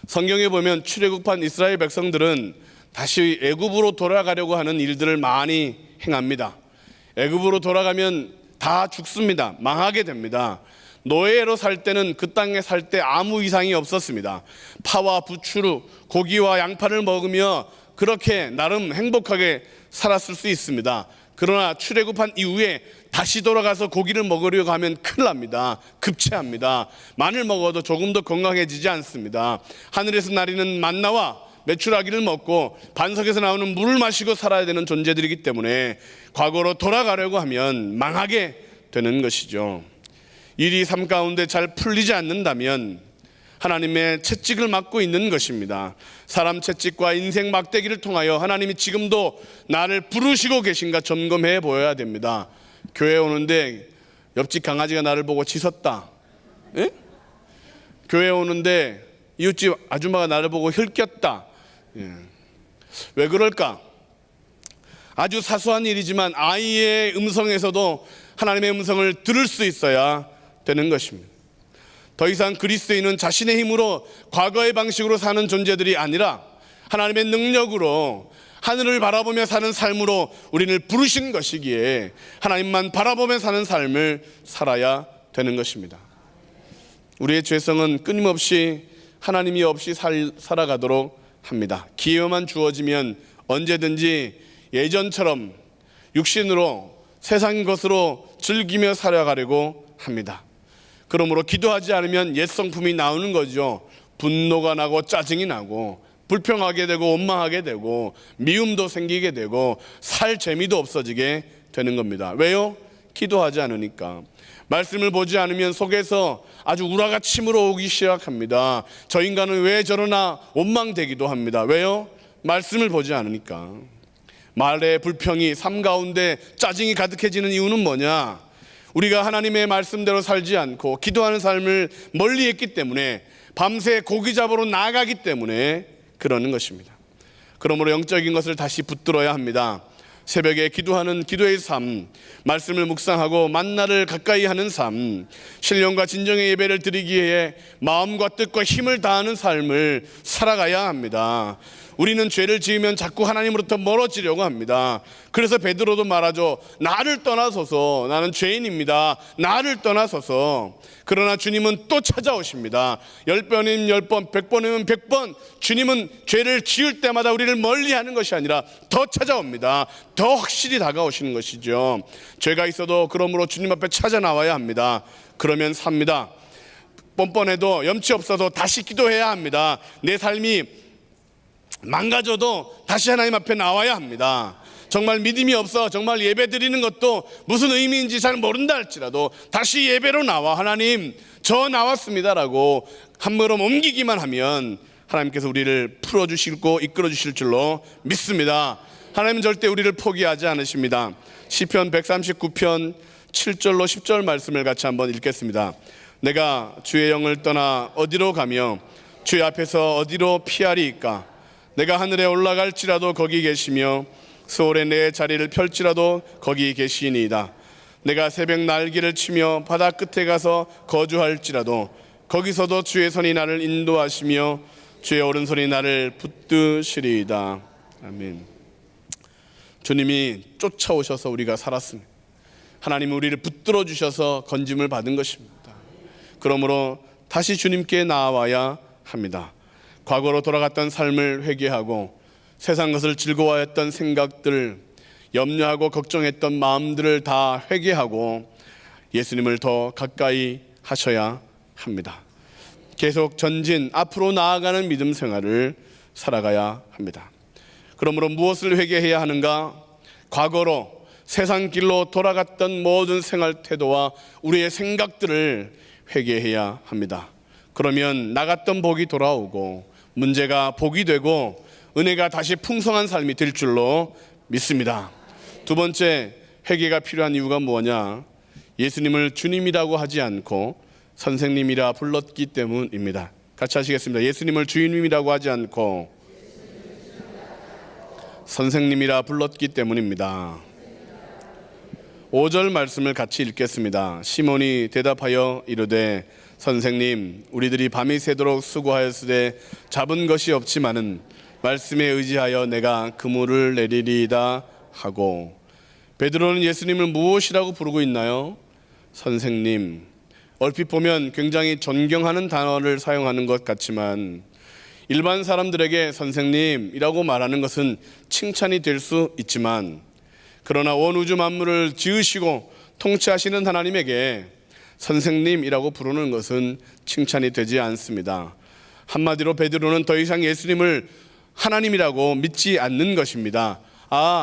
성경에 보면 출애굽한 이스라엘 백성들은 다시 애굽으로 돌아가려고 하는 일들을 많이 행합니다. 애굽으로 돌아가면 다 죽습니다. 망하게 됩니다. 노예로 살 때는 그 땅에 살 때 아무 이상이 없었습니다. 파와 부추, 고기와 양파를 먹으며 그렇게 나름 행복하게 살았을 수 있습니다. 그러나 출애굽한 이후에 다시 돌아가서 고기를 먹으려고 하면 큰일 납니다. 급체합니다. 마늘 먹어도 조금 더 건강해지지 않습니다. 하늘에서 내리는 만나와 메추라기를 먹고 반석에서 나오는 물을 마시고 살아야 되는 존재들이기 때문에 과거로 돌아가려고 하면 망하게 되는 것이죠. 일이 삶 가운데 잘 풀리지 않는다면 하나님의 채찍을 맞고 있는 것입니다. 사람 채찍과 인생 막대기를 통하여 하나님이 지금도 나를 부르시고 계신가 점검해 보여야 됩니다. 교회 오는데 옆집 강아지가 나를 보고 짖었다. 예? 교회 오는데 이웃집 아줌마가 나를 보고 힐꼈다. 예. 왜 그럴까? 아주 사소한 일이지만 아이의 음성에서도 하나님의 음성을 들을 수 있어야 되는 것입니다. 더 이상 그리스도인은 자신의 힘으로 과거의 방식으로 사는 존재들이 아니라 하나님의 능력으로 하늘을 바라보며 사는 삶으로 우리를 부르신 것이기에 하나님만 바라보며 사는 삶을 살아야 되는 것입니다. 우리의 죄성은 끊임없이 하나님이 없이 살아가도록 합니다. 기회만 주어지면 언제든지 예전처럼 육신으로 세상 것으로 즐기며 살아가려고 합니다. 그러므로 기도하지 않으면 옛 성품이 나오는 거죠. 분노가 나고 짜증이 나고 불평하게 되고 원망하게 되고 미움도 생기게 되고 살 재미도 없어지게 되는 겁니다. 왜요? 기도하지 않으니까. 말씀을 보지 않으면 속에서 아주 우라가 침으로 오기 시작합니다. 저 인간은 왜 저러나 원망되기도 합니다. 왜요? 말씀을 보지 않으니까. 말의 불평이 삶 가운데 짜증이 가득해지는 이유는 뭐냐? 우리가 하나님의 말씀대로 살지 않고 기도하는 삶을 멀리했기 때문에 밤새 고기 잡으러 나가기 때문에 그러는 것입니다. 그러므로 영적인 것을 다시 붙들어야 합니다. 새벽에 기도하는 기도의 삶, 말씀을 묵상하고 만나를 가까이 하는 삶, 신령과 진정의 예배를 드리기 위해 마음과 뜻과 힘을 다하는 삶을 살아가야 합니다. 우리는 죄를 지으면 자꾸 하나님으로부터 멀어지려고 합니다. 그래서 베드로도 말하죠. 나를 떠나소서. 나는 죄인입니다. 나를 떠나소서. 그러나 주님은 또 찾아오십니다. 10번이면 10번, 100번이면 100번 주님은 죄를 지을 때마다 우리를 멀리하는 것이 아니라 더 찾아옵니다. 더 확실히 다가오시는 것이죠. 죄가 있어도 그러므로 주님 앞에 찾아 나와야 합니다. 그러면 삽니다. 뻔뻔해도 염치 없어도 다시 기도해야 합니다. 내 삶이 망가져도 다시 하나님 앞에 나와야 합니다. 정말 믿음이 없어 정말 예배 드리는 것도 무슨 의미인지 잘 모른다 할지라도 다시 예배로 나와 하나님 저 나왔습니다라고 한 걸음 옮기기만 하면 하나님께서 우리를 풀어주시고 이끌어주실 줄로 믿습니다. 하나님은 절대 우리를 포기하지 않으십니다. 시편 139편 7절로 10절 말씀을 같이 한번 읽겠습니다. 내가 주의 영을 떠나 어디로 가며 주의 앞에서 어디로 피하리이까? 내가 하늘에 올라갈지라도 거기 계시며 수월에 내 자리를 펼지라도 거기 계시니이다. 내가 새벽 날개를 치며 바다 끝에 가서 거주할지라도 거기서도 주의 손이 나를 인도하시며 주의 오른손이 나를 붙드시리이다. 아멘. 주님이 쫓아오셔서 우리가 살았습니다. 하나님은 우리를 붙들어 주셔서 건짐을 받은 것입니다. 그러므로 다시 주님께 나아와야 합니다. 과거로 돌아갔던 삶을 회개하고 세상 것을 즐거워했던 생각들, 염려하고 걱정했던 마음들을 다 회개하고 예수님을 더 가까이 하셔야 합니다. 계속 전진, 앞으로 나아가는 믿음 생활을 살아가야 합니다. 그러므로 무엇을 회개해야 하는가? 과거로 세상 길로 돌아갔던 모든 생활 태도와 우리의 생각들을 회개해야 합니다. 그러면 나갔던 복이 돌아오고 문제가 복이 되고 은혜가 다시 풍성한 삶이 될 줄로 믿습니다. 두 번째, 회개가 필요한 이유가 뭐냐? 예수님을 주님이라고 하지 않고 선생님이라 불렀기 때문입니다. 같이 하시겠습니다. 예수님을 주님이라고 하지 않고 선생님이라 불렀기 때문입니다. 5절 말씀을 같이 읽겠습니다. 시몬이 대답하여 이르되 선생님, 우리들이 밤이 새도록 수고하였으되 잡은 것이 없지만은 말씀에 의지하여 내가 그물을 내리리이다 하고, 베드로는 예수님을 무엇이라고 부르고 있나요? 선생님. 얼핏 보면 굉장히 존경하는 단어를 사용하는 것 같지만 일반 사람들에게 선생님이라고 말하는 것은 칭찬이 될 수 있지만, 그러나 온 우주 만물을 지으시고 통치하시는 하나님에게 선생님이라고 부르는 것은 칭찬이 되지 않습니다. 한마디로 베드로는 더 이상 예수님을 하나님이라고 믿지 않는 것입니다.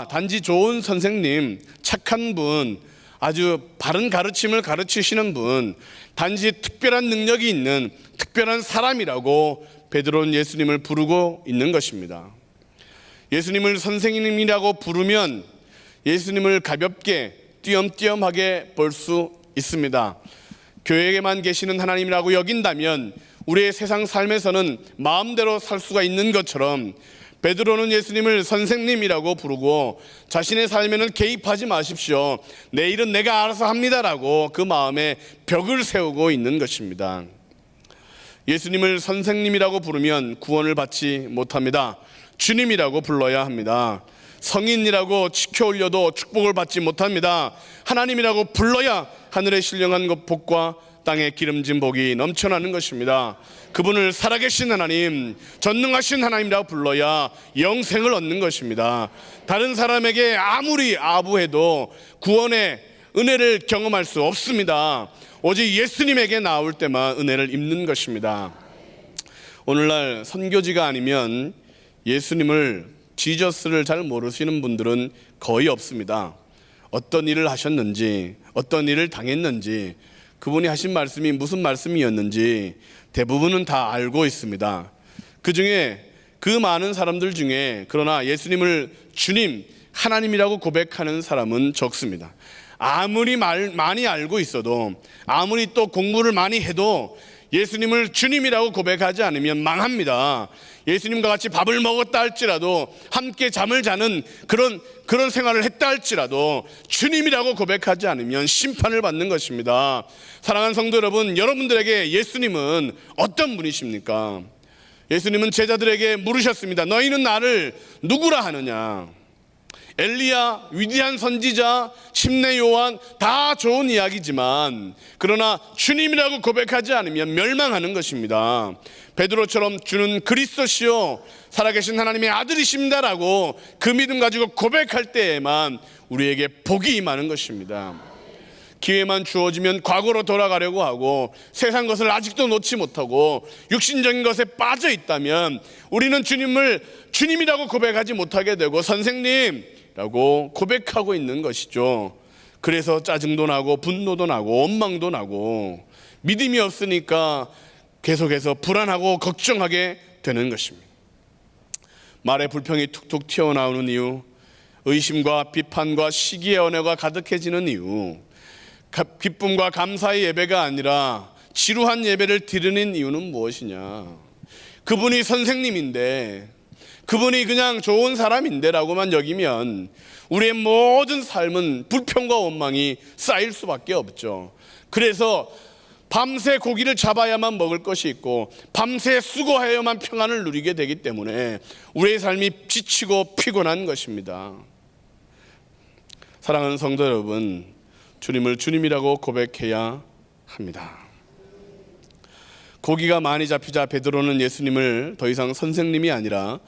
단지 좋은 선생님, 착한 분, 아주 바른 가르침을 가르치시는 분, 단지 특별한 능력이 있는 특별한 사람이라고 베드로는 예수님을 부르고 있는 것입니다. 예수님을 선생님이라고 부르면 예수님을 가볍게 띄엄띄엄하게 볼 수 있습니다. 교회에만 계시는 하나님이라고 여긴다면 우리의 세상 삶에서는 마음대로 살 수가 있는 것처럼 베드로는 예수님을 선생님이라고 부르고 자신의 삶에는 개입하지 마십시오, 내 일은 내가 알아서 합니다라고 그 마음에 벽을 세우고 있는 것입니다. 예수님을 선생님이라고 부르면 구원을 받지 못합니다. 주님이라고 불러야 합니다. 성인이라고 지켜 올려도 축복을 받지 못합니다. 하나님이라고 불러야 하늘의 신령한 것 복과 땅의 기름진 복이 넘쳐나는 것입니다. 그분을 살아계신 하나님, 전능하신 하나님이라고 불러야 영생을 얻는 것입니다. 다른 사람에게 아무리 아부해도 구원의 은혜를 경험할 수 없습니다. 오직 예수님에게 나올 때만 은혜를 입는 것입니다. 오늘날 선교지가 아니면 예수님을, 지저스를 잘 모르시는 분들은 거의 없습니다. 어떤 일을 하셨는지, 어떤 일을 당했는지, 그분이 하신 말씀이 무슨 말씀이었는지 대부분은 다 알고 있습니다. 그 중에, 그 많은 사람들 중에 그러나 예수님을 주님, 하나님이라고 고백하는 사람은 적습니다. 아무리 많이 알고 있어도, 아무리 또 공부를 많이 해도 예수님을 주님이라고 고백하지 않으면 망합니다. 예수님과 같이 밥을 먹었다 할지라도, 함께 잠을 자는 그런 생활을 했다 할지라도 주님이라고 고백하지 않으면 심판을 받는 것입니다. 사랑하는 성도 여러분, 여러분들에게 예수님은 어떤 분이십니까? 예수님은 제자들에게 물으셨습니다. 너희는 나를 누구라 하느냐? 엘리야, 위대한 선지자, 침례 요한, 다 좋은 이야기지만 그러나 주님이라고 고백하지 않으면 멸망하는 것입니다. 베드로처럼 주는 그리스도시요 살아계신 하나님의 아들이십니다라고 그 믿음 가지고 고백할 때에만 우리에게 복이 임하는 것입니다. 기회만 주어지면 과거로 돌아가려고 하고 세상 것을 아직도 놓지 못하고 육신적인 것에 빠져 있다면 우리는 주님을 주님이라고 고백하지 못하게 되고 선생님이라고 고백하고 있는 것이죠. 그래서 짜증도 나고 분노도 나고 원망도 나고 믿음이 없으니까 계속해서 불안하고 걱정하게 되는 것입니다. 말에 불평이 툭툭 튀어나오는 이유, 의심과 비판과 시기의 언어가 가득해지는 이유, 기쁨과 감사의 예배가 아니라 지루한 예배를 드리는 이유는 무엇이냐? 그분이 선생님인데, 그분이 그냥 좋은 사람인데 라고만 여기면 우리의 모든 삶은 불평과 원망이 쌓일 수밖에 없죠. 그래서 밤새 고기를 잡아야만 먹을 것이 있고 밤새 수고하여야만 평안을 누리게 되기 때문에 우리의 삶이 지치고 피곤한 것입니다. 사랑하는 성도 여러분, 주님을 주님이라고 고백해야 합니다. 고기가 많이 잡히자 베드로는 예수님을 더 이상 선생님이 아니라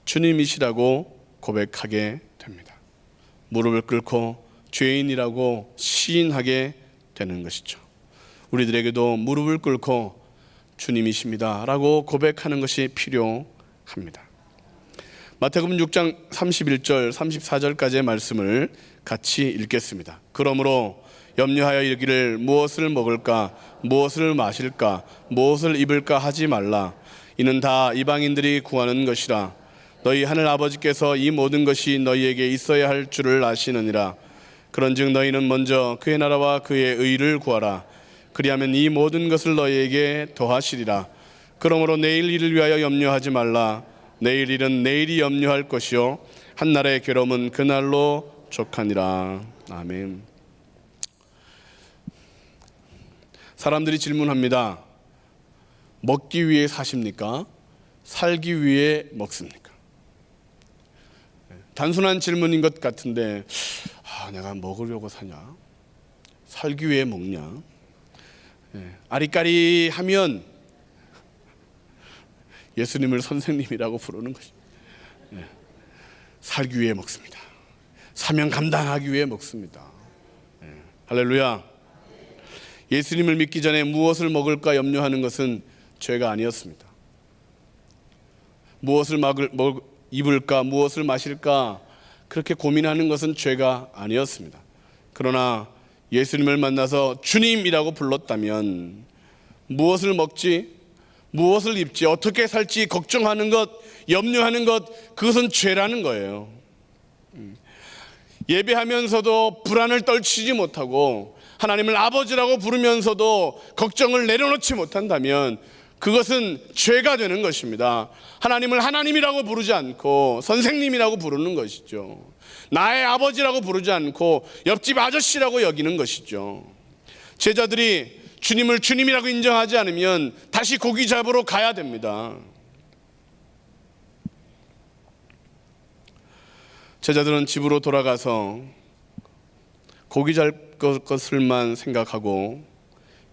주님이시라고 고백하게 됩니다. 무릎을 꿇고 죄인이라고 시인하게 되는 것이죠. 우리들에게도 무릎을 꿇고 주님이십니다 라고 고백하는 것이 필요합니다. 마태복음 6장 31절 34절까지의 말씀을 같이 읽겠습니다. 그러므로 염려하여 이르기를 무엇을 먹을까, 무엇을 마실까, 무엇을 입을까 하지 말라. 이는 다 이방인들이 구하는 것이라. 너희 하늘 아버지께서 이 모든 것이 너희에게 있어야 할 줄을 아시느니라. 그런즉 너희는 먼저 그의 나라와 그의 의를 구하라. 그리하면 이 모든 것을 너희에게 더하시리라. 그러므로 내일 일을 위하여 염려하지 말라. 내일 일은 내일이 염려할 것이요 한날의 괴로움은 그날로 족하니라. 아멘. 사람들이 질문합니다. 먹기 위해 사십니까? 살기 위해 먹습니까? 단순한 질문인 것 같은데, 내가 먹으려고 사냐? 살기 위해 먹냐? 아리까리 하면 예수님을 선생님이라고 부르는 것입니다. 살기 위해 먹습니다. 사명 감당하기 위해 먹습니다. 할렐루야. 예수님을 믿기 전에 무엇을 먹을까 염려하는 것은 죄가 아니었습니다. 무엇을 입을까, 무엇을 마실까 그렇게 고민하는 것은 죄가 아니었습니다. 그러나 예수님을 만나서 주님이라고 불렀다면 무엇을 먹지, 무엇을 입지, 어떻게 살지 걱정하는 것, 염려하는 것, 그것은 죄라는 거예요. 예배하면서도 불안을 떨치지 못하고 하나님을 아버지라고 부르면서도 걱정을 내려놓지 못한다면 그것은 죄가 되는 것입니다. 하나님을 하나님이라고 부르지 않고 선생님이라고 부르는 것이죠. 나의 아버지라고 부르지 않고 옆집 아저씨라고 여기는 것이죠. 제자들이 주님을 주님이라고 인정하지 않으면 다시 고기 잡으러 가야 됩니다. 제자들은 집으로 돌아가서 고기 잡을 것을만 생각하고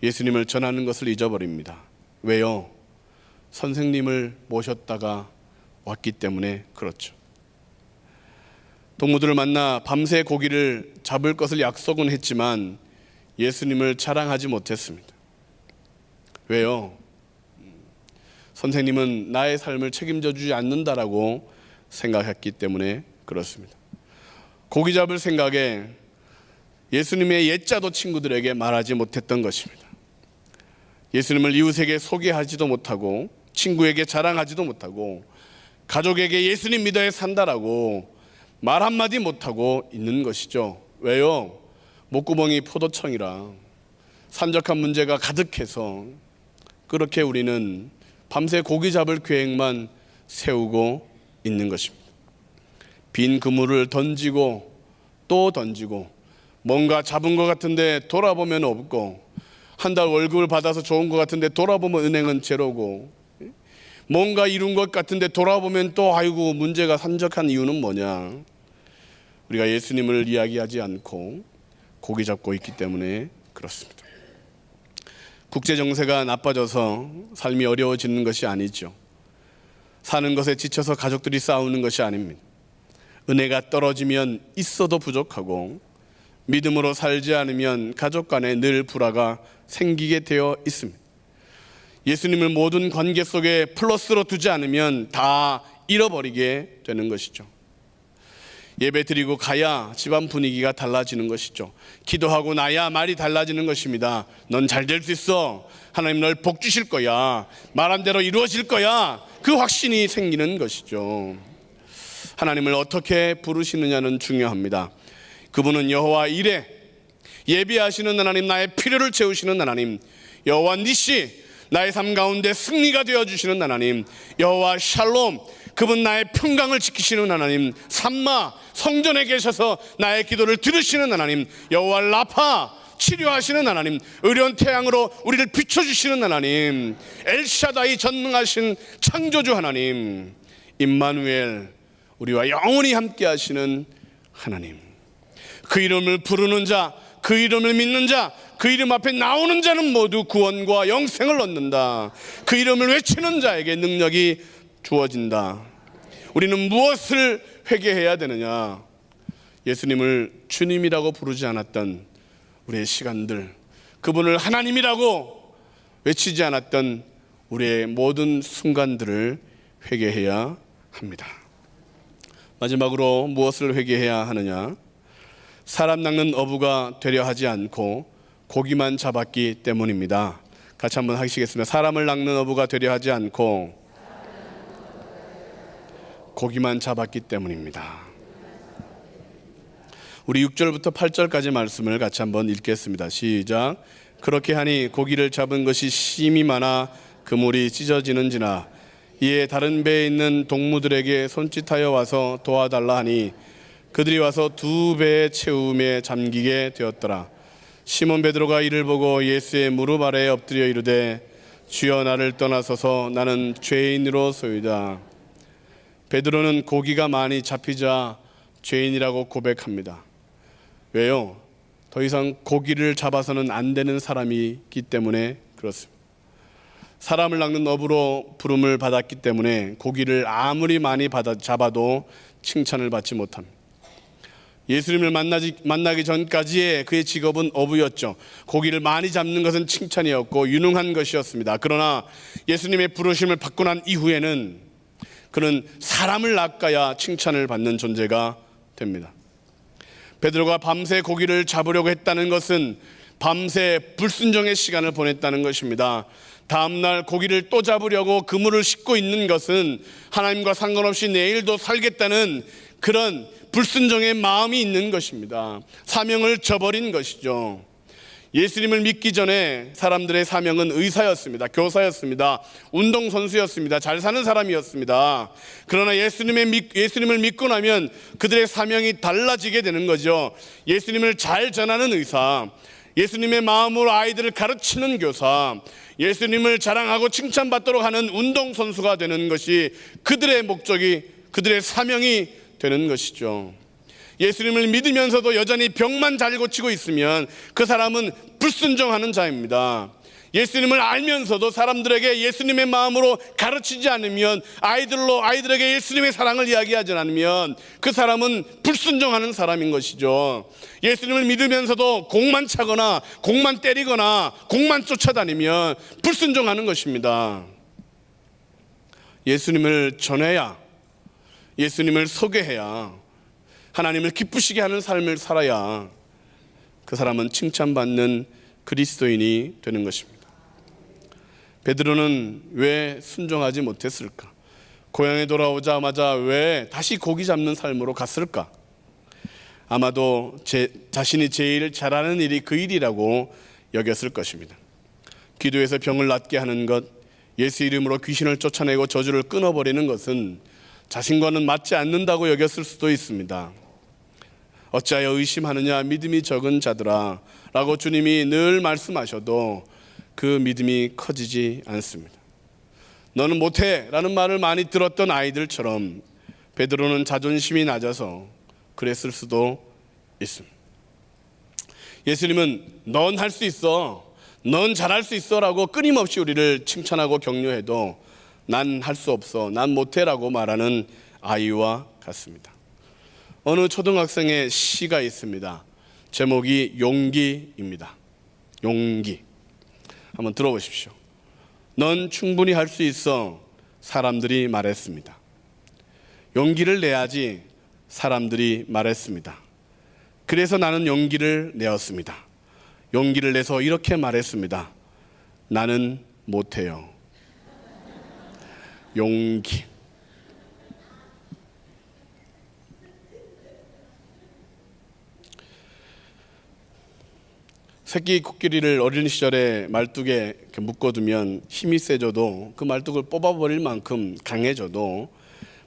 예수님을 전하는 것을 잊어버립니다. 왜요? 선생님을 모셨다가 왔기 때문에 그렇죠. 동무들을 만나 밤새 고기를 잡을 것을 약속은 했지만 예수님을 자랑하지 못했습니다. 왜요? 선생님은 나의 삶을 책임져 주지 않는다라고 생각했기 때문에 그렇습니다. 고기 잡을 생각에 예수님의 옛자도 친구들에게 말하지 못했던 것입니다. 예수님을 이웃에게 소개하지도 못하고 친구에게 자랑하지도 못하고 가족에게 예수님 믿어야 산다라고 말 한마디 못하고 있는 것이죠. 왜요? 목구멍이 포도청이라 산적한 문제가 가득해서 그렇게 우리는 밤새 고기 잡을 계획만 세우고 있는 것입니다. 빈 그물을 던지고 또 던지고 뭔가 잡은 것 같은데 돌아보면 없고 한 달 월급을 받아서 좋은 것 같은데 돌아보면 은행은 제로고 뭔가 이룬 것 같은데 돌아보면 또 아이고 문제가 산적한 이유는 뭐냐? 우리가 예수님을 이야기하지 않고 고기 잡고 있기 때문에 그렇습니다. 국제 정세가 나빠져서 삶이 어려워지는 것이 아니죠. 사는 것에 지쳐서 가족들이 싸우는 것이 아닙니다. 은혜가 떨어지면 있어도 부족하고 믿음으로 살지 않으면 가족 간에 늘 불화가 생기게 되어 있습니다. 예수님을 모든 관계 속에 플러스로 두지 않으면 다 잃어버리게 되는 것이죠. 예배 드리고 가야 집안 분위기가 달라지는 것이죠. 기도하고 나야 말이 달라지는 것입니다. 넌 잘 될 수 있어. 하나님 널 복 주실 거야. 말한 대로 이루어질 거야. 그 확신이 생기는 것이죠. 하나님을 어떻게 부르시느냐는 중요합니다. 그분은 여호와 이레, 예비하시는 하나님, 나의 필요를 채우시는 하나님, 여호와 니시, 나의 삶 가운데 승리가 되어주시는 하나님, 여호와 샬롬, 그분 나의 평강을 지키시는 하나님, 삼마, 성전에 계셔서 나의 기도를 들으시는 하나님, 여호와 라파, 치료하시는 하나님, 의로운 태양으로 우리를 비춰주시는 하나님, 엘샤다이 전능하신 창조주 하나님, 임마누엘, 우리와 영원히 함께 하시는 하나님. 그 이름을 부르는 자, 그 이름을 믿는 자, 그 이름 앞에 나오는 자는 모두 구원과 영생을 얻는다. 그 이름을 외치는 자에게 능력이 주어진다. 우리는 무엇을 회개해야 되느냐? 예수님을 주님이라고 부르지 않았던 우리의 시간들, 그분을 하나님이라고 외치지 않았던 우리의 모든 순간들을 회개해야 합니다. 마지막으로 무엇을 회개해야 하느냐? 사람 낚는 어부가 되려 하지 않고 고기만 잡았기 때문입니다. 같이 한번 하시겠습니다. 사람을 낚는 어부가 되려 하지 않고 고기만 잡았기 때문입니다. 우리 6절부터 8절까지 말씀을 같이 한번 읽겠습니다. 시작. 그렇게 하니 고기를 잡은 것이 심히 많아 그물이 찢어지는지나 이에 다른 배에 있는 동무들에게 손짓하여 와서 도와달라 하니 그들이 와서 2배의 채움에 잠기게 되었더라. 시몬 베드로가 이를 보고 예수의 무릎 아래에 엎드려 이르되 주여 나를 떠나소서 나는 죄인으로소이다. 베드로는 고기가 많이 잡히자 죄인이라고 고백합니다. 왜요? 더 이상 고기를 잡아서는 안 되는 사람이기 때문에 그렇습니다. 사람을 낚는 어부로 부름을 받았기 때문에 고기를 아무리 많이 잡아도 칭찬을 받지 못합니다. 예수님을 만나기 전까지의 그의 직업은 어부였죠. 고기를 많이 잡는 것은 칭찬이었고 유능한 것이었습니다. 그러나 예수님의 부르심을 받고 난 이후에는 그는 사람을 낚아야 칭찬을 받는 존재가 됩니다. 베드로가 밤새 고기를 잡으려고 했다는 것은 밤새 불순종의 시간을 보냈다는 것입니다. 다음날 고기를 또 잡으려고 그물을 싣고 있는 것은 하나님과 상관없이 내일도 살겠다는 그런 불순종의 마음이 있는 것입니다. 사명을 저버린 것이죠. 예수님을 믿기 전에 사람들의 사명은 의사였습니다. 교사였습니다. 운동선수였습니다. 잘 사는 사람이었습니다. 그러나 예수님을 믿고 나면 그들의 사명이 달라지게 되는 거죠. 예수님을 잘 전하는 의사, 예수님의 마음으로 아이들을 가르치는 교사, 예수님을 자랑하고 칭찬받도록 하는 운동선수가 되는 것이 그들의 목적이, 그들의 사명이 되는 것이죠. 예수님을 믿으면서도 여전히 병만 잘 고치고 있으면 그 사람은 불순종하는 자입니다. 예수님을 알면서도 사람들에게 예수님의 마음으로 가르치지 않으면, 아이들에게 예수님의 사랑을 이야기하지 않으면 그 사람은 불순종하는 사람인 것이죠. 예수님을 믿으면서도 공만 차거나 공만 때리거나 공만 쫓아다니면 불순종하는 것입니다. 예수님을 전해야, 예수님을 소개해야, 하나님을 기쁘시게 하는 삶을 살아야 그 사람은 칭찬받는 그리스도인이 되는 것입니다. 베드로는 왜 순종하지 못했을까? 고향에 돌아오자마자 왜 다시 고기 잡는 삶으로 갔을까? 아마도 자신이 제일 잘하는 일이 그 일이라고 여겼을 것입니다. 기도해서 병을 낫게 하는 것, 예수 이름으로 귀신을 쫓아내고 저주를 끊어버리는 것은 자신과는 맞지 않는다고 여겼을 수도 있습니다. 어찌하여 의심하느냐, 믿음이 적은 자들아 라고 주님이 늘 말씀하셔도 그 믿음이 커지지 않습니다. 너는 못해 라는 말을 많이 들었던 아이들처럼 베드로는 자존심이 낮아서 그랬을 수도 있습니다. 예수님은 넌 할 수 있어, 넌 잘할 수 있어 라고 끊임없이 우리를 칭찬하고 격려해도 난 할 수 없어, 난 못해 라고 말하는 아이와 같습니다. 어느 초등학생의 시가 있습니다. 제목이 용기입니다. 용기. 한번 들어보십시오. 넌 충분히 할 수 있어, 사람들이 말했습니다. 용기를 내야지, 사람들이 말했습니다. 그래서 나는 용기를 내었습니다. 용기를 내서 이렇게 말했습니다. 나는 못해요. 용기. 새끼 코끼리를 어린 시절에 말뚝에 이렇게 묶어두면 힘이 세져도, 그 말뚝을 뽑아버릴 만큼 강해져도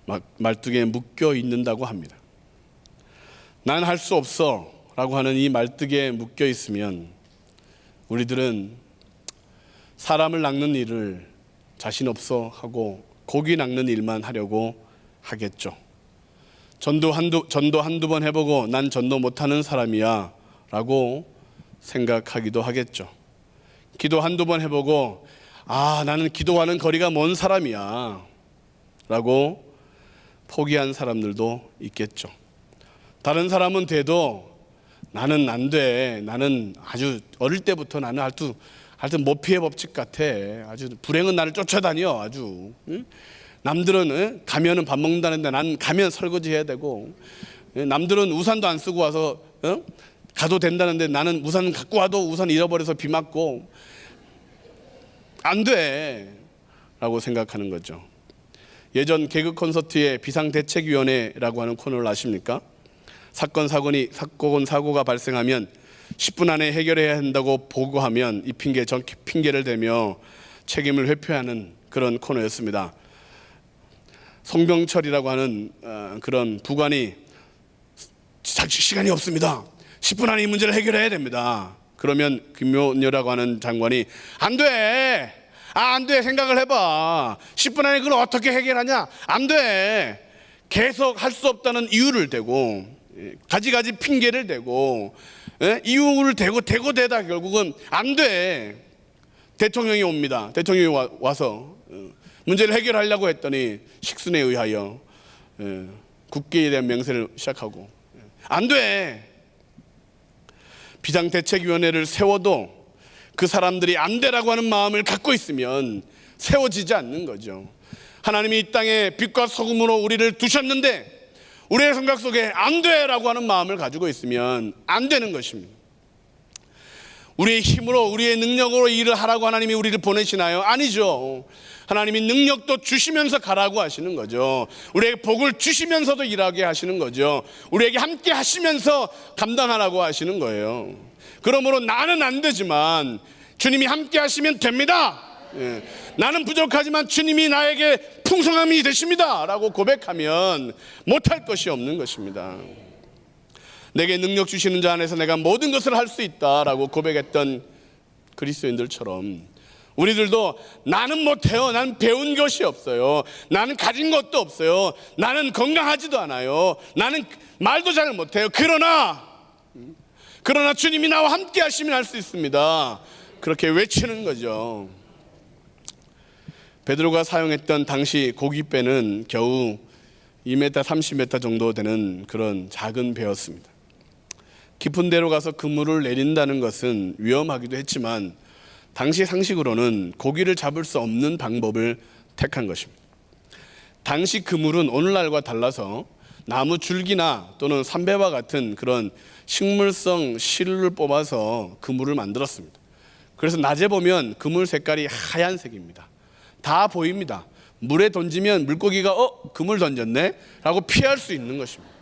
막 말뚝에 묶여 있는다고 합니다. 난 할 수 없어 라고 하는 이 말뚝에 묶여 있으면 우리들은 사람을 낚는 일을 자신 없어 하고 고기 낚는 일만 하려고 하겠죠. 전도 한두 번 해보고 난 전도 못하는 사람이야 라고 생각하기도 하겠죠. 기도 한두 번 해보고 나는 기도하는 거리가 먼 사람이야 라고 포기한 사람들도 있겠죠. 다른 사람은 돼도 나는 안 돼, 나는 아주 어릴 때부터 나는 하여튼 모피의 법칙 같아, 아주 불행은 나를 쫓아다녀, 아주. 남들은 가면은 밥 먹는다는데 난 가면 설거지 해야 되고, 남들은 우산도 안 쓰고 와서 가도 된다는데 나는 우산 갖고 와도 우산 잃어버려서 비 맞고, 안 돼 라고 생각하는 거죠. 예전 개그 콘서트에 비상대책위원회라고 하는 코너를 아십니까? 사고가 발생하면 10분 안에 해결해야 한다고 보고하면 이 핑계를 대며 책임을 회피하는 그런 코너였습니다. 송병철이라고 하는 그런 부관이 시간이 없습니다, 10분 안에 이 문제를 해결해야 됩니다. 그러면 김용렬이라고 하는 장관이 안 돼, 생각을 해봐, 10분 안에 그걸 어떻게 해결하냐, 안 돼. 계속 할 수 없다는 이유를 대고 가지가지 핑계를 대고 이유를 대고 대다 결국은 안 돼. 대통령이 옵니다. 대통령이 와서 문제를 해결하려고 했더니 식순에 의하여 국회에 대한 명세를 시작하고 안 돼. 비상대책위원회를 세워도 그 사람들이 안 되라고 하는 마음을 갖고 있으면 세워지지 않는 거죠. 하나님이 이 땅에 빛과 소금으로 우리를 두셨는데 우리의 생각 속에 안 돼라고 하는 마음을 가지고 있으면 안 되는 것입니다. 우리의 힘으로 우리의 능력으로 일을 하라고 하나님이 우리를 보내시나요? 아니죠. 하나님이 능력도 주시면서 가라고 하시는 거죠. 우리에게 복을 주시면서도 일하게 하시는 거죠. 우리에게 함께 하시면서 감당하라고 하시는 거예요. 그러므로 나는 안 되지만 주님이 함께 하시면 됩니다. 나는 부족하지만 주님이 나에게 풍성함이 되십니다 라고 고백하면 못할 것이 없는 것입니다. 내게 능력 주시는 자 안에서 내가 모든 것을 할 수 있다라고 고백했던 그리스도인들처럼 우리들도 나는 못해요. 나는 배운 것이 없어요. 나는 가진 것도 없어요. 나는 건강하지도 않아요. 나는 말도 잘 못해요. 그러나 주님이 나와 함께 하시면 할 수 있습니다. 그렇게 외치는 거죠. 베드로가 사용했던 당시 고깃배는 겨우 2m, 30m 정도 되는 그런 작은 배였습니다. 깊은 데로 가서 그물을 내린다는 것은 위험하기도 했지만 당시 상식으로는 고기를 잡을 수 없는 방법을 택한 것입니다. 당시 그물은 오늘날과 달라서 나무 줄기나 또는 삼배와 같은 그런 식물성 실을 뽑아서 그물을 만들었습니다. 그래서 낮에 보면 그물 색깔이 하얀색입니다. 다 보입니다. 물에 던지면 물고기가 그물 던졌네 라고 피할 수 있는 것입니다.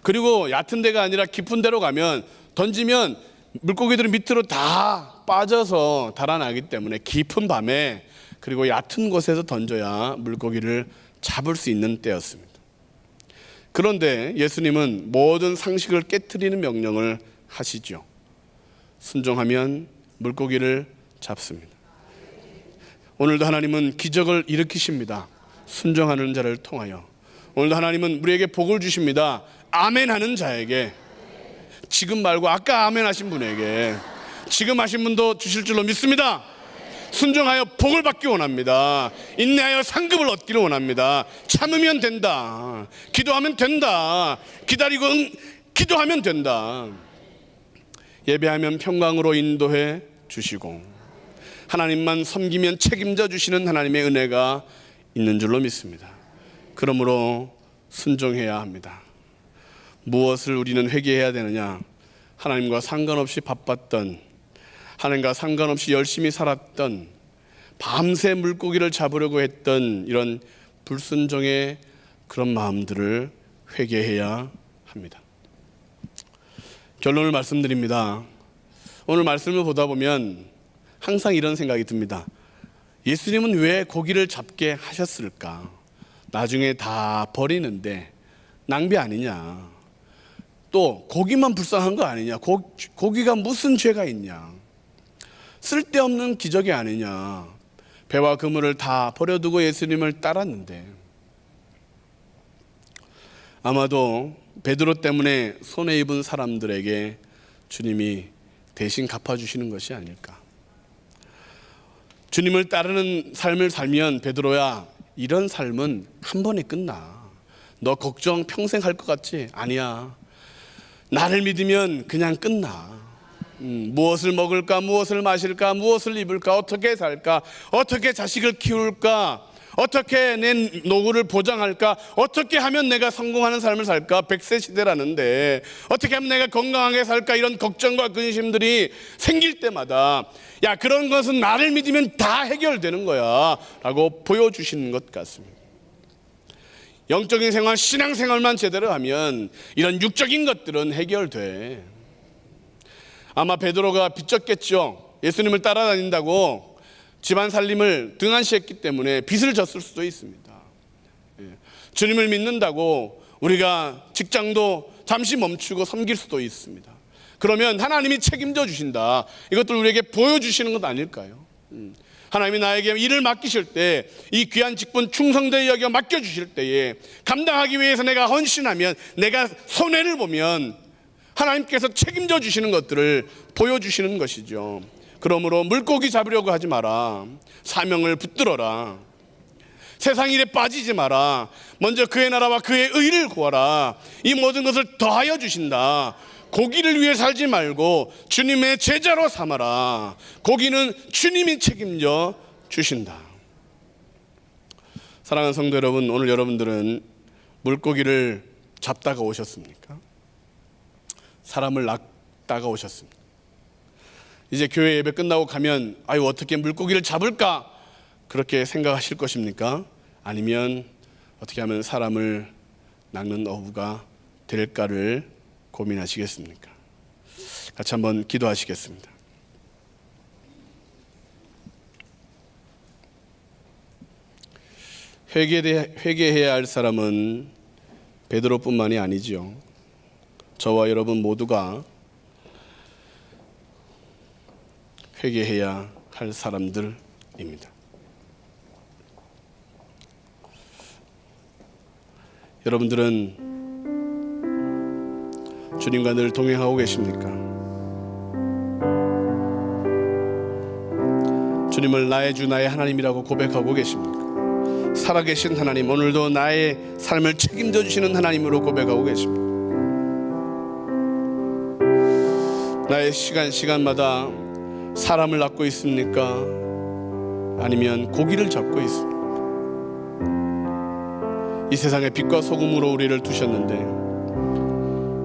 그리고 얕은 데가 아니라 깊은 데로 가면 던지면 물고기들은 밑으로 다 빠져서 달아나기 때문에 깊은 밤에 그리고 얕은 곳에서 던져야 물고기를 잡을 수 있는 때였습니다. 그런데 예수님은 모든 상식을 깨트리는 명령을 하시죠. 순종하면 물고기를 잡습니다. 오늘도 하나님은 기적을 일으키십니다. 순종하는 자를 통하여. 오늘도 하나님은 우리에게 복을 주십니다. 아멘 하는 자에게. 지금 말고 아까 아멘 하신 분에게 지금 하신 분도 주실 줄로 믿습니다. 순종하여 복을 받기 원합니다. 인내하여 상급을 얻기를 원합니다. 참으면 된다. 기도하면 된다. 기다리고 기도하면 된다. 예배하면 평강으로 인도해 주시고 하나님만 섬기면 책임져 주시는 하나님의 은혜가 있는 줄로 믿습니다. 그러므로 순종해야 합니다. 무엇을 우리는 회개해야 되느냐? 하나님과 상관없이 바빴던, 하나님과 상관없이 열심히 살았던, 밤새 물고기를 잡으려고 했던 이런 불순종의 그런 마음들을 회개해야 합니다. 결론을 말씀드립니다. 오늘 말씀을 보다 보면 항상 이런 생각이 듭니다. 예수님은 왜 고기를 잡게 하셨을까? 나중에 다 버리는데 낭비 아니냐? 또 고기만 불쌍한 거 아니냐? 고기가 무슨 죄가 있냐? 쓸데없는 기적이 아니냐? 배와 그물을 다 버려두고 예수님을 따랐는데 아마도 베드로 때문에 손해입은 사람들에게 주님이 대신 갚아주시는 것이 아닐까. 주님을 따르는 삶을 살면 베드로야, 이런 삶은 한 번에 끝나. 너 걱정 평생 할 것 같지? 아니야. 나를 믿으면 그냥 끝나. 무엇을 먹을까, 무엇을 마실까, 무엇을 입을까, 어떻게 살까, 어떻게 자식을 키울까, 어떻게 내 노후를 보장할까, 어떻게 하면 내가 성공하는 삶을 살까. 100세 시대라는데 어떻게 하면 내가 건강하게 살까, 이런 걱정과 근심들이 생길 때마다 야, 그런 것은 나를 믿으면 다 해결되는 거야 라고 보여주시는 것 같습니다. 영적인 생활, 신앙생활만 제대로 하면 이런 육적인 것들은 해결돼. 아마 베드로가 빚졌겠죠. 예수님을 따라다닌다고 집안 살림을 등한시했기 때문에 빚을 졌을 수도 있습니다. 주님을 믿는다고 우리가 직장도 잠시 멈추고 섬길 수도 있습니다. 그러면 하나님이 책임져 주신다. 이것들 우리에게 보여주시는 것 아닐까요? 하나님이 나에게 일을 맡기실 때, 이 귀한 직분 충성되게 여겨 맡겨주실 때에 감당하기 위해서 내가 헌신하면, 내가 손해를 보면 하나님께서 책임져 주시는 것들을 보여주시는 것이죠. 그러므로 물고기 잡으려고 하지 마라. 사명을 붙들어라. 세상 일에 빠지지 마라. 먼저 그의 나라와 그의 의를 구하라. 이 모든 것을 더하여 주신다. 고기를 위해 살지 말고 주님의 제자로 삼아라. 고기는 주님이 책임져 주신다. 사랑하는 성도 여러분, 오늘 여러분들은 물고기를 잡다가 오셨습니까? 사람을 낚다가 오셨습니다. 이제 교회 예배 끝나고 가면 아유 어떻게 물고기를 잡을까 그렇게 생각하실 것입니까? 아니면 어떻게 하면 사람을 낚는 어부가 될까를 고민하시겠습니까? 같이 한번 기도하시겠습니다. 회개해야 할 사람은 베드로뿐만이 아니지요. 저와 여러분 모두가 회개해야 할 사람들입니다. 여러분들은 주님과 늘 동행하고 계십니까? 주님을 나의 주 나의 하나님이라고 고백하고 계십니까? 살아계신 하나님, 오늘도 나의 삶을 책임져 주시는 하나님으로 고백하고 계십니까? 나의 시간마다 사람을 낚고 있습니까? 아니면 고기를 잡고 있습니까? 이 세상에 빛과 소금으로 우리를 두셨는데,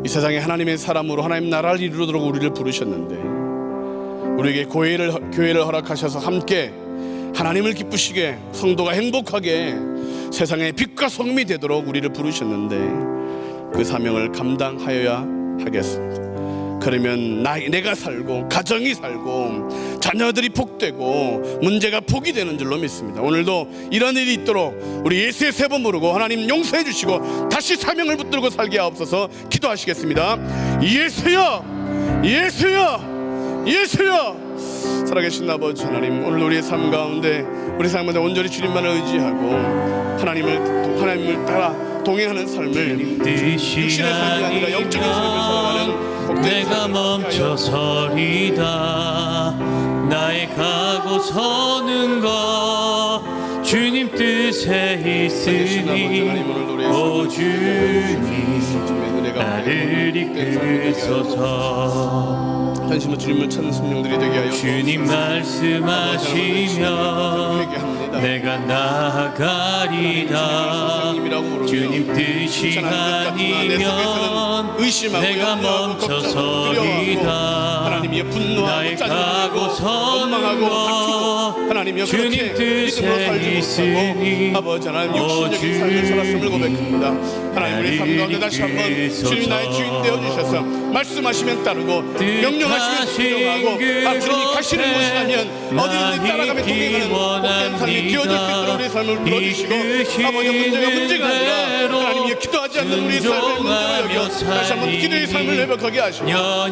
이 세상에 하나님의 사람으로 하나님 나라를 이루도록 우리를 부르셨는데, 우리에게 교회를 허락하셔서 함께 하나님을 기쁘시게, 성도가 행복하게 세상에 빛과 소금이 되도록 우리를 부르셨는데 그 사명을 감당하여야 하겠습니다. 그러면 내가 살고 가정이 살고 자녀들이 복되고 문제가 복이 되는 줄로 믿습니다. 오늘도 이런 일이 있도록 우리 예수의 세 번 부르고 하나님 용서해 주시고 다시 사명을 붙들고 살게 하옵소서. 기도하시겠습니다. 예수여, 예수여, 예수여. 살아계신 아버지 하나님, 오늘 우리의 삶 가운데 우리 삶 가운데 온전히 주님만을 의지하고 하나님을 따라 동행하는 삶을, 육신의 삶이 아니라 영적인 삶을 살아가는 내가 멈춰서리다. 나의 가고 서는 것 주님 뜻에 있으니 오 주님 나를 이끄소서. 전심으로 주님을 찾는 심령들이 되게 하여 주님 말씀하시면 내가 나아가리다. 주님 뜻이 아니면 내가 멈춰서리다. 하나님이여 분노하고 가고 서는 것 주님 뜻에 있으니 아버지 하나님 육신적인 삶을 살았음을 고백합니다. 하나님 우리 삶 가운데 다시 한번 주님이 나의 주인 되어주셔서 말씀하시면 따르고 명령하시면 순종하고 주님이 가시는 곳이라면 어디든지 따라가며 동행하는 복된 삶이 되어질 수 있도록 우리 삶을 불러주시고 아버지 문제가 아니라 하나님이 기도하지 않는 우리 삶을 문제로 여겨 다시 한번 기도의 삶을 회복하게 하시고 나의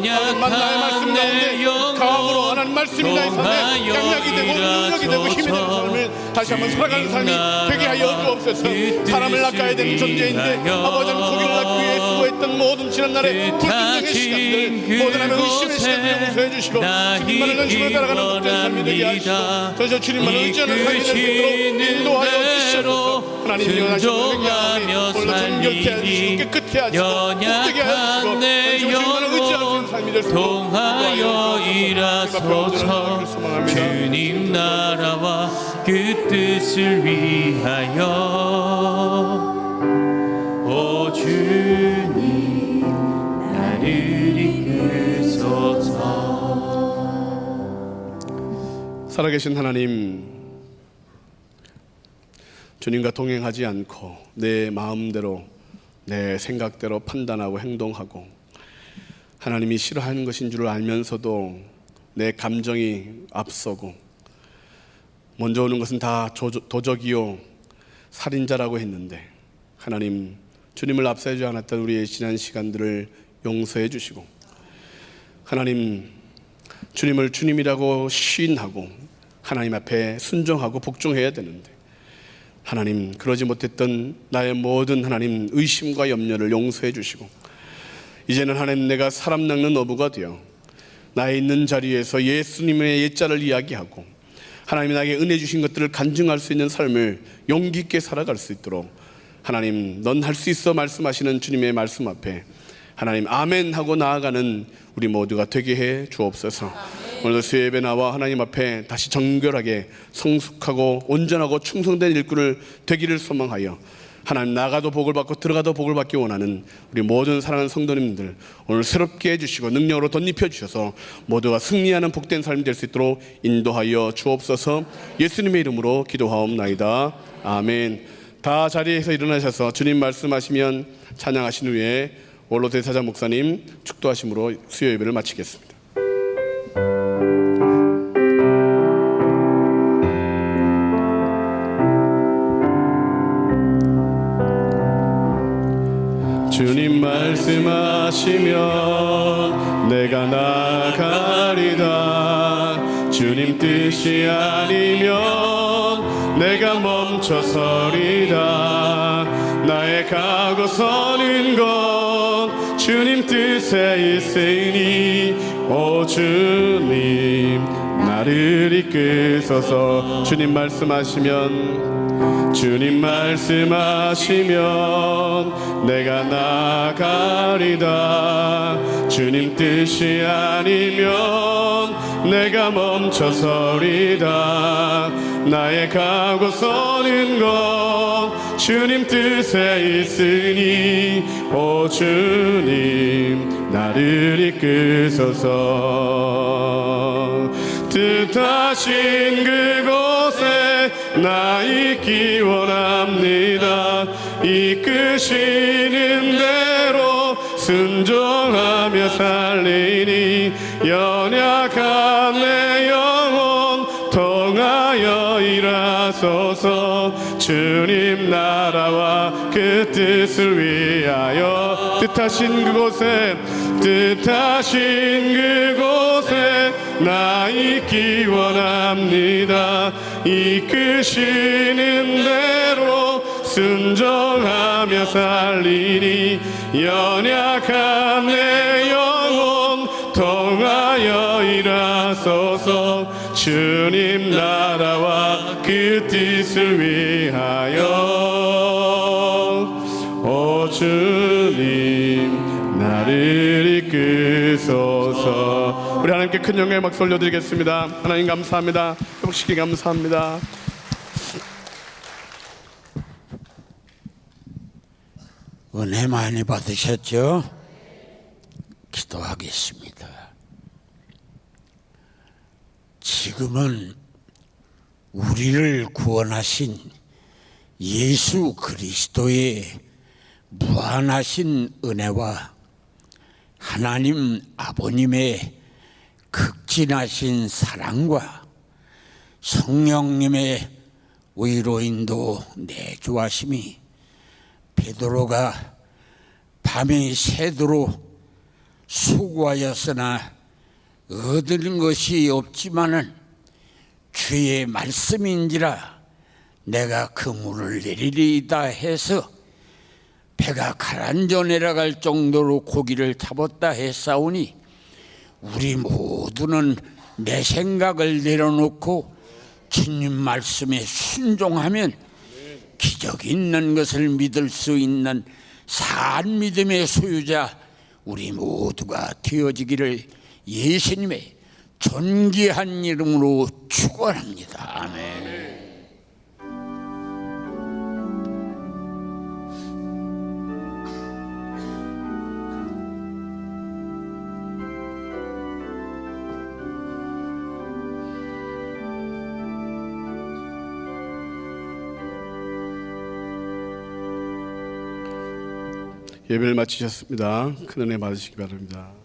말씀 가운데 강함으로 하나님 말씀이 나의 삶에 양약이 되고 능력이 되고 힘이 되는 삶을 다시 한번 살아가는 삶이 되게 하여 주옵소서. 사람을 낚아야 되는 존재인데 아버지 하나님 고기를 낚기 위해 수고했던 모든 지난날의 불평등의 시간들 모든 하나님 의심의 시간들 용서해 주시고 주님만을 전심으로 따라가는 복된 삶이 되게 하시고 저 주님만을 의지하는 삶이 될 수 있도록 인도하여 주시옵소서. 하나님 영원하시고 회개하오니 오늘도 정결케 하시고 깨끗해 하시고 복되게 하시고 주님만을 의지하는 삶이 될 수 있도록 동하여 일하소서. 주님 나라와 그 뜻을 위하여 오 주님 나를 이끄소서. 살아계신 하나님, 주님과 동행하지 않고 내 마음대로 내 생각대로 판단하고 행동하고 하나님이 싫어하는 것인 줄 알면서도 내 감정이 앞서고 먼저 오는 것은 다 도적이요 살인자라고 했는데 하나님 주님을 앞세우지 않았던 우리의 지난 시간들을 용서해 주시고 하나님 주님을 주님이라고 시인하고 하나님 앞에 순종하고 복종해야 되는데, 하나님 그러지 못했던 나의 모든 하나님 의심과 염려를 용서해 주시고, 이제는 하나님 내가 사람 낚는 어부가 되어 나의 있는 자리에서 예수님의 옛자를 이야기하고 하나님이 나에게 은혜 주신 것들을 간증할 수 있는 삶을 용기 있게 살아갈 수 있도록, 하나님 넌 할 수 있어 말씀하시는 주님의 말씀 앞에 하나님 아멘 하고 나아가는 우리 모두가 되게 해 주옵소서. 오늘도 수요 예배 나와 하나님 앞에 다시 정결하게 성숙하고 온전하고 충성된 일꾼을 되기를 소망하여 하나님 나가도 복을 받고 들어가도 복을 받기 원하는 우리 모든 사랑하는 성도님들 오늘 새롭게 해주시고 능력으로 덧입혀 주셔서 모두가 승리하는 복된 삶이 될 수 있도록 인도하여 주옵소서. 예수님의 이름으로 기도하옵나이다. 아멘. 다 자리에서 일어나셔서 주님 말씀하시면 찬양하신 후에 원로 대사자 목사님 축도하심으로 수요 예배를 마치겠습니다. 주님 말씀하시면 내가 나가리다. 주님 뜻이 아니면 내가 멈춰서리다. 나의 가고 서는 건 주님 뜻에 있으니 오 주님 나를 이끄소서. 주님 말씀하시면 내가 나가리다. 주님 뜻이 아니면 내가 멈춰서리다. 나의 가고 서는 건 주님 뜻에 있으니 오 주님 나를 이끄소서. 뜻하신 그곳에 나 있기 원합니다. 이끄시는 대로 순종하며 살리니 연약한 내 영혼 통하여 일하소서. 주님 나라와 그 뜻을 위하여 뜻하신 그곳에 나 있기 원합니다. 이끄시는 대로 순종하며 살리니 연약한 내 영혼 통하여 일하소서. 주님 나라와 그 뜻을 위하여 오 주님 나를 이끄소서. 우리 하나님께 큰 영광의 박수 올려드리겠습니다. 하나님 감사합니다. 회복시키기 감사합니다. 은혜 많이 받으셨죠? 기도하겠습니다. 지금은 우리를 구원하신 예수 그리스도의 무한하신 은혜와 하나님 아버님의 극진하신 사랑과 성령님의 위로인도 내주하심이 베드로가 밤이 새도록 수고하였으나 얻은 것이 없지만은 주의 말씀인지라 내가 그물을 내리리이다 해서 배가 가라앉아 내려갈 정도로 고기를 잡았다 했사오니 우리 모두는 내 생각을 내려놓고 주님 말씀에 순종하면 기적이 있는 것을 믿을 수 있는 산 믿음의 소유자 우리 모두가 되어지기를 예수님의 존귀한 이름으로 축원합니다. 아멘. 예배를 마치셨습니다. 큰 은혜 받으시기 바랍니다.